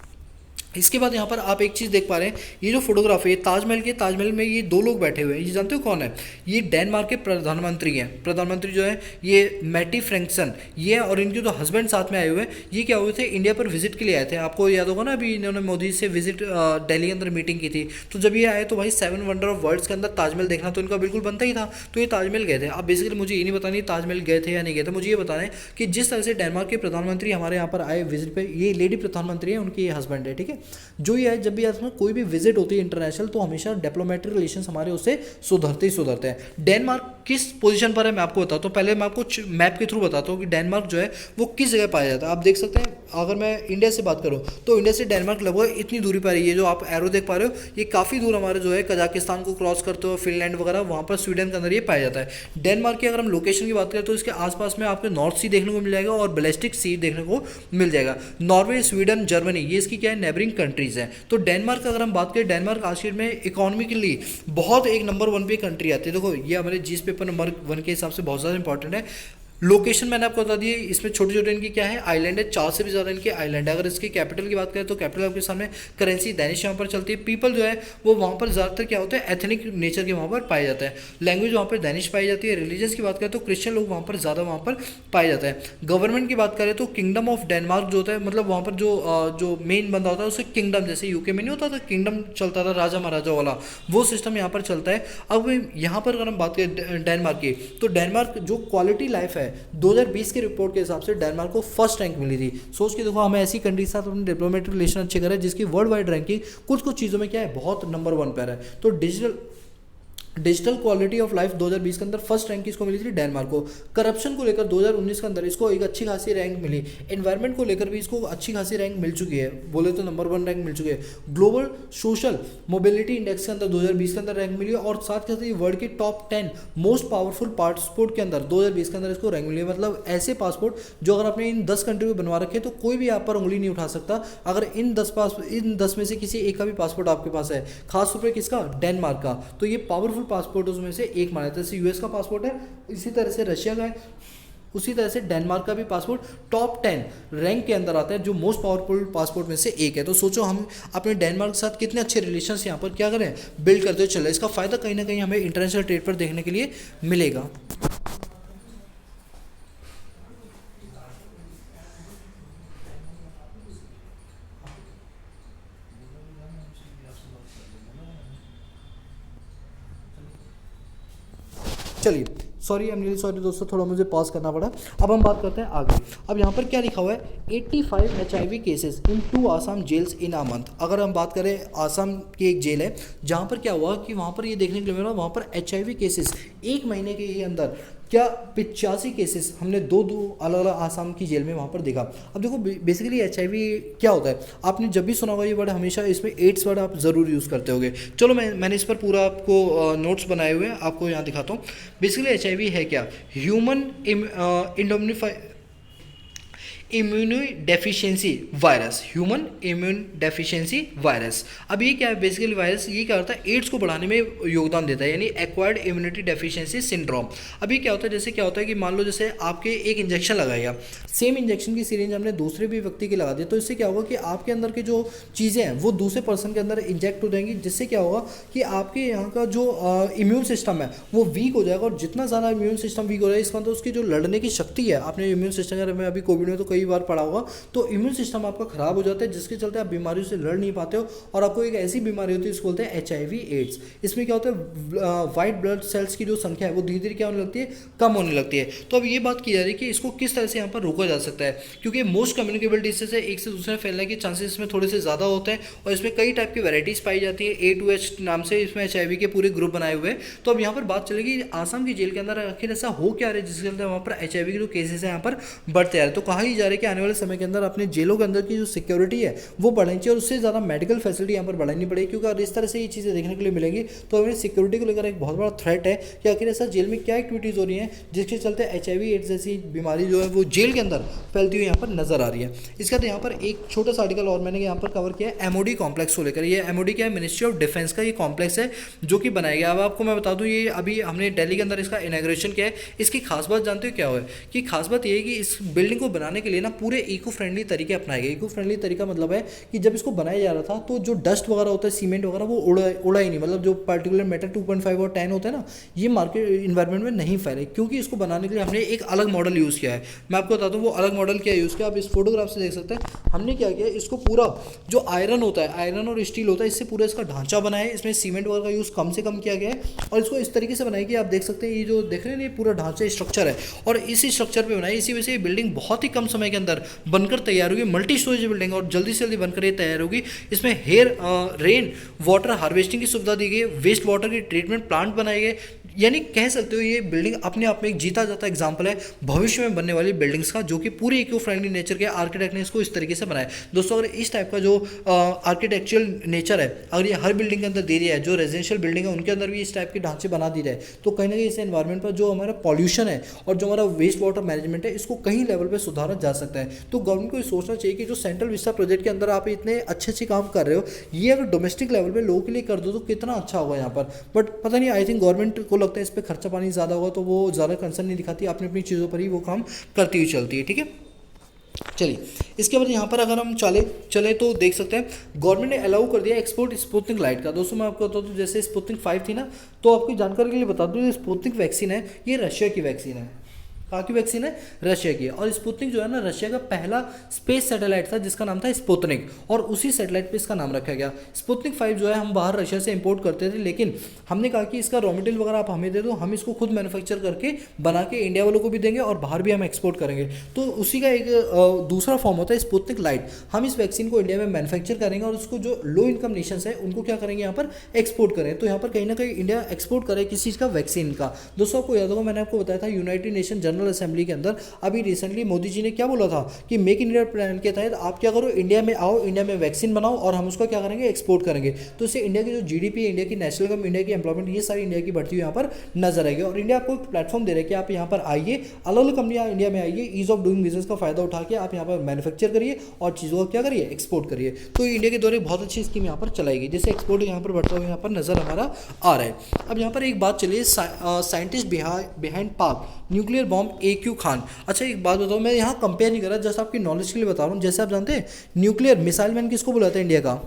इसके बाद यहाँ पर आप एक चीज़ देख पा रहे हैं, ये जो फोटोग्राफ है ताजमहल में ये दो लोग बैठे हुए हैं। ये जानते हो कौन है? ये डेनमार्क के प्रधानमंत्री हैं। प्रधानमंत्री जो है ये मैटी फ्रैंक्सन ये, और इनके जो हस्बैंड साथ में आए हुए हैं। ये क्या हुए थे, इंडिया पर विजिट के लिए आए थे। आपको याद होगा ना, अभी इन्होंने मोदी से विजिट दिल्ली के अंदर मीटिंग की थी। तो जब ये आए तो भाई 7 वंडर ऑफ वर्ल्ड्स के अंदर ताजमहल देखना तो इनका बिल्कुल बनता ही था। तो ये ताजमहल गए थे। अब बेसिकली मुझे ये नहीं बताना ताजमहल गए थे या नहीं गए थे, मुझे ये बताना है कि जिस तरह से डेनमार्क के प्रधानमंत्री हमारे यहाँ पर आए विजिट पर, ये लेडी प्रधानमंत्री है, उनके ये हस्बैंड है। ठीक है, जो ये जब भी इसमें कोई भी विजिट होती है इंटरनेशनल तो हमेशा डिप्लोमेटिक रिलेशंस हमारे उससे सुधरते ही सुधरते हैं। डेनमार्क किस पोजीशन पर है मैं आपको बताता हूँ। पहले मैं आपको मैप के थ्रू बताता हूँ कि डेनमार्क जो है वो किस जगह पाया जाता है। आप देख सकते हैं, अगर मैं इंडिया से बात करूँ तो इंडिया से डेनमार्क लगभग इतनी दूरी पर है। ये जो आप एरो देख पा रहे हो, ये काफ़ी दूर हमारे जो है कजाकिस्तान को क्रॉस करते हो, फिनलैंड वगैरह, वहाँ पर स्वीडन के अंदर ये पाया जाता है। डेनमार्क की अगर हम लोकेशन की बात करें तो इसके आसपास में आपको नॉर्थ सी देखने को मिल जाएगा और बैल्टिक सी देखने को मिल जाएगा। नॉर्वे, स्वीडन, जर्मनी, ये इसकी क्या है, नेबरिंग कंट्रीज हैं। तो डेनमार्क अगर हम बात करें, डेनमार्क आज के डेट में इकोनॉमिकली बहुत एक नंबर 1 पे कंट्री आती है। देखो ये हमारे जीएस पेपर नंबर 1 के हिसाब से बहुत ज़्यादा इंपॉर्टेंट है। लोकेशन मैंने आपको बता दी, इसमें छोटे छोटे इनकी क्या है, आइलैंड है, 4 से भी ज़्यादा इनके आइलैंड है। अगर इसकी कैपिटल की बात करें तो कैपिटल आपके सामने करेंसी डेनिश यहाँ पर चलती है। पीपल जो है वो वहाँ पर ज़्यादातर क्या होता है, एथनिक नेचर के वहाँ पर पाया जाता है। लैंग्वेज वहाँ पर डेनिश पाई जाती है। रिलीजन्स की बात करें तो क्रिश्चियन लोग वहाँ पर ज़्यादा वहाँ पर पाया जाता है। गवर्नमेंट की बात करें तो किंगडम ऑफ डेनमार्क जो होता है, मतलब वहाँ पर जो मेन बंदा होता है उसे किंगडम, जैसे यूके में नहीं होता था किंगडम चलता था राजा महाराजा वाला, वो सिस्टम यहाँ पर चलता है। अब यहाँ पर अगर हम बात करें डेनमार्क की, तो डेनमार्क जो क्वालिटी लाइफ है 2020 की रिपोर्ट के हिसाब से डेनमार्क को फर्स्ट रैंक मिली थी। सोच के देखो, हमें ऐसी कंट्री के साथ अपने डिप्लोमेटिक रिलेशन अच्छे करें जिसकी वर्ल्ड वाइड रैंकिंग कुछ कुछ चीज़ों में क्या है, बहुत नंबर 1 पर है। तो डिजिटल क्वालिटी ऑफ लाइफ 2020 के अंदर फर्स्ट रैंक किसको मिली थी, डेनमार्क को। करप्शन को लेकर 2019 के अंदर इसको एक अच्छी खासी रैंक मिली। एनवायरनमेंट को लेकर भी इसको अच्छी खासी रैंक मिल चुकी है, बोले तो नंबर 1 रैंक मिल चुकी है। ग्लोबल सोशल मोबिलिटी इंडेक्स के अंदर 2020 के अंदर रैंक मिली और साथ के साथ वर्ल्ड के टॉप 10 मोस्ट पावरफुल पासपोर्ट के अंदर 2020 के अंदर इसको रैंक मिली है। मतलब ऐसे पासपोर्ट जो अगर आपने इन 10 कंट्री में बनवा रखे तो कोई भी आप पर उंगली नहीं उठा सकता अगर इन 10 में से किसी एक का भी पासपोर्ट आपके पास है। खासतौर पर किसका, डेनमार्क का। तो ये पावरफुल पासपोर्ट में से एक माना जाता है। जैसे यूएस का पासपोर्ट है, इसी तरह से रशिया का है, उसी तरह से डेनमार्क का भी पासपोर्ट टॉप 10 रैंक के अंदर आता है, जो मोस्ट पावरफुल पासपोर्ट में से एक है। तो सोचो हम अपने डेनमार्क के साथ कितने अच्छे रिलेशंस यहाँ पर क्या करें, बिल्ड करते चले। इसका फायदा कहीं ना कहीं हमें इंटरनेशनल ट्रेड पर देखने के लिए मिलेगा। चलिए, sorry, I am really sorry दोस्तों, थोड़ा मुझे पॉज करना पड़ा। अब हम बात करते हैं आगे। अब यहाँ पर क्या लिखा हुआ है, 85 HIV cases in 2 Assam jails in a month. अगर हम बात करें, आसाम की एक जेल है जहाँ पर क्या हुआ कि वहाँ पर ये देखने के लिए मिला, वहाँ पर HIV केसेस एक महीने के ही अंदर क्या 85 केसेस हमने दो अलग अलग आसाम की जेल में वहाँ पर देखा। अब देखो बेसिकली HIV क्या होता है, आपने जब भी सुना होगा ये वर्ड, हमेशा इसमें एड्स वर्ड आप ज़रूर यूज़ करते होगे। चलो मैंने इस पर पूरा आपको नोट्स बनाए हुए हैं, आपको यहाँ दिखाता हूँ। बेसिकली HIV है क्या, human immuno deficiency virus, human immune deficiency virus. अब ये क्या है, बेसिकली वायरस ये क्या होता है, एड्स को बढ़ाने में योगदान देता है, यानी एक्वायर्ड इम्यूनिटी डेफिशिएंसी सिंड्रोम। अब ये क्या होता है, जैसे क्या होता है कि मान लो जैसे आपके एक इंजेक्शन लगाया, सेम इंजेक्शन की सिरिंज हमने दूसरे भी व्यक्ति की लगा दी, तो इससे क्या होगा कि आपके अंदर की जो चीज़ें हैं वो दूसरे पर्सन के अंदर इंजेक्ट हो जाएंगी, जिससे क्या होगा कि आपके यहाँ का जो इम्यून सिस्टम है वो वीक हो जाएगा। और जितना ज़्यादा इम्यून सिस्टम वीक हो जाएगा, इसका मतलब उसकी जो लड़ने की शक्ति है, आपने इम्यून सिस्टम अगर मैं अभी कोविड में तो कई बार पढ़ा होगा, तो इम्यून सिस्टम आपका खराब हो जाता है, जिसके चलते आप बीमारियों से लड़ नहीं पाते हो और आपको एक ऐसी बीमारी होती है जिसको बोलते हैं HIV एड्स। इसमें क्या होता है, वाइट ब्लड सेल्स की जो संख्या है वो धीरे धीरे क्या होने लगती है, कम होने लगती है। तो अब ये बात की जा रही है कि इसको किस तरह से यहाँ पर रोका जा सकता है, क्योंकि मोस्ट कम्युनिकेबल डिसीज है, एक से दूसरे में फैलने के चांसेस इसमें थोड़े से ज़्यादा होते हैं और इसमें कई टाइप की वैराइटीज़ पाई जाती है। A to H नाम से इसमें HIV के पूरे ग्रुप बनाए हुए हैं। तो अब यहाँ पर बात चलेगी आसाम की जेल के अंदर आखिर ऐसा हो क्या रहा है जिसके चलते वहाँ पर HIV के जो केसेस हैं यहाँ पर बढ़ते जा रहे हैं। तो कहा ही जा रहा है कि आने वाले समय के अंदर अपने जेलों के अंदर की जो सिक्योरिटी है वो बढ़ानी चाहिए और उससे ज़्यादा मेडिकल फैसिलिटी यहाँ पर बढ़ानी पड़ेगी, क्योंकि अगर इस तरह से ये चीज़ें देखने के लिए मिलेंगी तो हमें सिक्योरिटी को लेकर एक बहुत बड़ा थ्रेट है कि आखिर ऐसा जेल में क्या एक्टिविटीज़ हो रही हैं जिसके चलते HIV एड्स जैसी बीमारी जो है वो जेल के अंदर फैलती हुई यहाँ पर नजर आ रही है। इसके बाद यहाँ पर एक छोटा सा आर्टिकल और मैंने यहाँ पर कवर किया है MOD कॉम्प्लेक्स को लेकर। ये MOD क्या है, मिनिस्ट्री ऑफ डिफेंस का ये कॉम्प्लेक्स है जो कि बनाया गया। अब आपको मैं बता दूँ, ये अभी हमने दिल्ली के अंदर इसका इनॉग्रेशन किया है। इसकी खास बात जानते हो क्या है कि खास बात ये है कि इस बिल्डिंग को बनाने के लिए ना पूरे इको फ्रेंडली तरीके अपनाए गए। इको फ्रेंडली तरीका मतलब है कि जब इसको बनाया जा रहा था तो जो डस्ट वगैरह होता है, सीमेंट वगैरह, वो उड़ा ही नहीं, मतलब जो पर्टिकुलर मैटर 2.5 और 10 होता है ना, ये मार्केट इन्वायरमेंट में नहीं फैले, क्योंकि इसको बनाने के लिए हमने एक अलग मॉडल यूज़ किया है। मैं आपको बताता हूँ वो अलग मॉडल क्या यूज़ किया। आप इस फोटोग्राफ से देख सकते हैं हमने क्या किया, इसको पूरा जो आयरन होता है, आयरन और स्टील होता है, इससे पूरा इसका ढांचा बनाया है। इसमें सीमेंट वगैरह का यूज़ कम से कम किया गया है और इसको इस तरीके से बनाया कि आप देख सकते हैं ये जो देख रहे हैं ये पूरा ढांचा स्ट्रक्चर है और इसी स्ट्रक्चर पर बनाई। इसी वजह से ये बिल्डिंग बहुत ही कम समय के अंदर बनकर तैयार होगी, मल्टी स्टोरेज बिल्डिंग, और जल्दी से जल्दी बनकर ये तैयार होगी। इसमें रेन वाटर हार्वेस्टिंग की सुविधा दी गई है, वेस्ट वाटर की ट्रीटमेंट प्लांट बनाए गए, यानी कह सकते हो ये बिल्डिंग अपने आप में एक जीता जाता एग्जाम्पल है भविष्य में बनने वाली बिल्डिंग्स का, जो कि पूरी इको फ्रेंडली नेचर के आर्किटेक्ट ने इसको इस तरीके से बनाया। दोस्तों अगर इस टाइप का जो आर्किटेक्चुरल नेचर है अगर ये हर बिल्डिंग के अंदर दे दिया है, जो रेजिडेंशियल बिल्डिंग है उनके अंदर भी इस टाइप के ढांचे बना दी जाए, तो कहीं ना कहीं इस एनवायरमेंट पर जो हमारा पॉल्यूशन है और जो हमारा वेस्ट वाटर मैनेजमेंट है इसको कहीं लेवल पर सुधारा जा सकता है। तो गवर्नमेंट को ये सोचना चाहिए कि जो सेंट्रल विस्टा प्रोजेक्ट के अंदर आप इतने अच्छे अच्छे काम कर रहे हो, ये अगर डोमेस्टिक लेवल पे लोगों के लिए कर दो तो कितना अच्छा होगा यहाँ पर। बट पता नहीं, आई थिंक गवर्नमेंट को लगता है इस पर खर्चा पानी ज़्यादा होगा, तो वो ज़्यादा कंसर्न नहीं दिखाती, अपनी अपनी चीज़ों पर ही वो काम करती हुई चलती है। ठीक है, चलिए इसके बाद यहाँ पर अगर हम चले तो देख सकते हैं गवर्नमेंट ने अलाउ कर दिया एक्सपोर्ट स्पुतनिक लाइट का। दोस्तों मैं आपको बताता हूँ, जैसे स्पुतनिक 5 थी ना, तो आपकी जानकारी के लिए बता दूँ स्पुतनिक वैक्सीन है ये रशिया की वैक्सीन है। कहाँ की वैक्सीन है? रशिया की है। और स्पुतनिक जो है ना रशिया का पहला स्पेस सैटेलाइट था जिसका नाम था स्पुतनिक, और उसी सैटेलाइट पे इसका नाम रखा गया। स्पुतनिक 5 जो है हम बाहर रशिया से इंपोर्ट करते थे, लेकिन हमने कहा कि इसका रॉ मटेरियल वगैरह आप हमें दे दो, हम इसको खुद मैन्युफैक्चर करके बना के इंडिया वालों को भी देंगे और बाहर भी हम एक्सपोर्ट करेंगे। तो उसी का एक दूसरा फॉर्म होता है स्पुतनिक लाइट। हम इस वैक्सीन को इंडिया में मैन्युफैक्चर करेंगे और उसको जो लो इनकम नेशंस है उनको क्या करेंगे यहाँ पर एक्सपोर्ट करें। तो यहाँ पर कहीं ना कहीं इंडिया एक्सपोर्ट करे किस चीज़ का? वैक्सीन का। दोस्तों आपको याद होगा मैंने आपको बताया था यूनाइटेड नेशन जनरल असेंबली के अंदर अभी रिसेंटली मोदी जी ने क्या बोला था कि मेक इन इंडिया प्लान के तहत आप क्या करो, इंडिया में आओ, इंडिया में वैक्सीन बनाओ और हम उसका क्या करेंगे? एक्सपोर्ट करेंगे। तो इससे इंडिया की जो जीडीपी, इंडिया की नेशनल इनकम, इंडिया की एम्प्लॉयमेंट, ये सारी इंडिया की बढ़ती हुई यहाँ पर नजर आएगी। और इंडिया आपको एक प्लेटफॉर्म दे रहा है कि आप यहाँ पर आइए, अलग अलग कंपनियां इंडिया में आइए, ईज ऑफ डूइंग बिजनेस का फायदा उठा के आप यहाँ पर मैन्युफैक्चर करिए और चीज़ों का क्या करिए? एक्सपोर्ट करिए। तो इंडिया के दौरे बहुत अच्छी स्कीम यहाँ पर चलाएगी, जिससे एक्सपोर्ट यहाँ पर बढ़ता हुआ यहाँ पर नजर हमारा आ रहा है। अब यहाँ पर एक बात चलिए, साइंटिस्ट बिहाइंड पाक न्यूक्लियर बॉम्ब AQ खान। अच्छा एक बात बताओ, मैं यहाँ कंपेयर नहीं कर रहा, जस्ट आपकी नॉलेज के लिए बता रहा हूँ। जैसे आप जानते हैं न्यूक्लियर मिसाइल मैन किसको बुलाते हैं इंडिया का?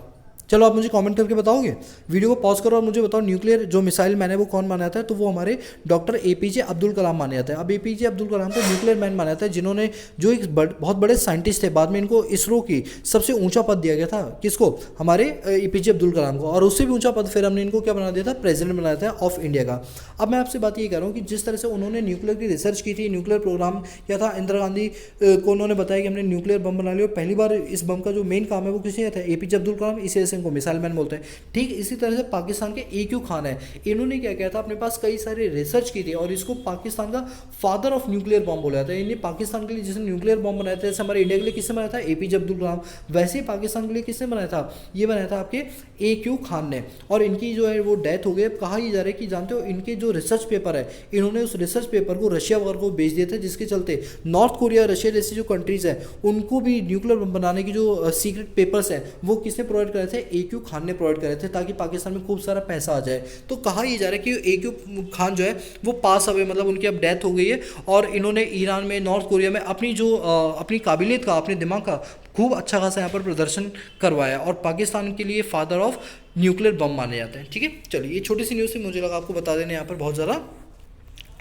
चलो आप मुझे कमेंट करके बताओगे, वीडियो को पॉज करो और मुझे बताओ न्यूक्लियर जो मिसाइल मैन है वो कौन माना जाता है? तो वो हमारे डॉक्टर APJ अब्दुल कलाम माने जाते हैं। अब APJ अब्दुल कलाम को न्यूक्लियर मैन माना जाता है, जिन्होंने जो एक बहुत बड़े साइंटिस्ट थे, बाद में इनको इसरो की सबसे ऊंचा पद दिया गया था। किसको? हमारे APJ अब्दुल कलाम को। और उससे भी ऊंचा पद फिर हमने इनको क्या बना दिया था? प्रेसिडेंट बनाया था ऑफ इंडिया का। अब मैं आपसे बात ये कह रहा हूँ कि जिस तरह से उन्होंने न्यूक्लियर की रिसर्च की थी, न्यूक्लियर प्रोग्राम किया था, इंदिरा गांधी को उन्होंने बताया कि हमने न्यूक्लियर बम बना लिया, और पहली बार इस बम का जो मेन काम है वो किसी था? APJ अब्दुल कलाम, इसी वजह से इनको मिसाइल मैन बोलते हैं। ठीक इसी तरह से पाकिस्तान के AQ खान है, इन्होंने क्या किया था? अपने पास कई सारे रिसर्च की थी और इसको पाकिस्तान का फादर ऑफ न्यूक्लियर बॉम्ब बोला जाता है। इन्हें पाकिस्तान के लिए जिसने न्यूक्लियर बॉम्ब बनाया था, जैसे हमारे इंडिया के लिए किसने बनाया था? APJ अब्दुल कलाम, वैसे ही पाकिस्तान के लिए किसने बनाया था? ये बनाया था आपके AQ खान ने। और इनकी जो है वो डेथ हो गई। कहा यह जा रहा है कि जानते हो इनके जो रिसर्च पेपर है, इन्होंने उस रिसर्च पेपर को रशिया वगैरह को बेच दिए थे, जिसके चलते नॉर्थ कोरिया, रशिया जैसी जो कंट्रीज है उनको भी न्यूक्लियर बम बनाने की जो सीक्रेट पेपर्स है वो किसने प्रोवाइड करे थे? AQ खान ने प्रोवाइड करे थे, ताकि पाकिस्तान में खूब सारा पैसा आ जाए। तो कहा यह जा रहा है कि AQ खान जो है वो पास अवे, मतलब उनकी अब डेथ हो गई है, और इन्होंने ईरान में, नॉर्थ कोरिया में अपनी जो अपनी काबिलियत का, अपने दिमाग का खूब अच्छा खासा यहाँ पर प्रदर्शन करवाया, और पाकिस्तान के लिए फादर ऑफ न्यूक्लियर बम माने जाते हैं। ठीक है, चलिए ये छोटी सी न्यूज़ थी, मुझे लगा आपको बता देने यहाँ पर बहुत ज़्यादा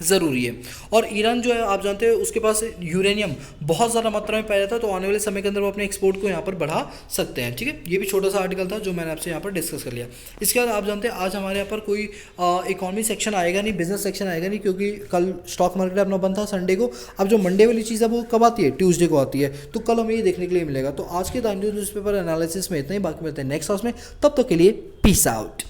ज़रूरी है। और ईरान जो है आप जानते हैं उसके पास यूरेनियम बहुत ज़्यादा मात्रा में पाया जाता है, तो आने वाले समय के अंदर वो अपने एक्सपोर्ट को यहाँ पर बढ़ा सकते हैं। ठीक है, ये भी छोटा सा आर्टिकल था जो मैंने आपसे यहाँ पर डिस्कस कर लिया। इसके बाद आप जानते हैं आज हमारे यहाँ पर कोई इकोनॉमी सेक्शन आएगा नहीं, बिजनेस सेक्शन आएगा नहीं, क्योंकि कल स्टॉक मार्केट अपना बंद था संडे को। अब जो मंडे वाली चीज़ है वो कब आती है? ट्यूसडे को आती है। तो कल हमें ये देखने के लिए मिलेगा। तो आज के द हिंदू न्यूज़पेपर एनालिसिस में इतना ही, बाकी मिलते हैं नेक्स्ट हाउस में। तब तक के लिए पीस आउट।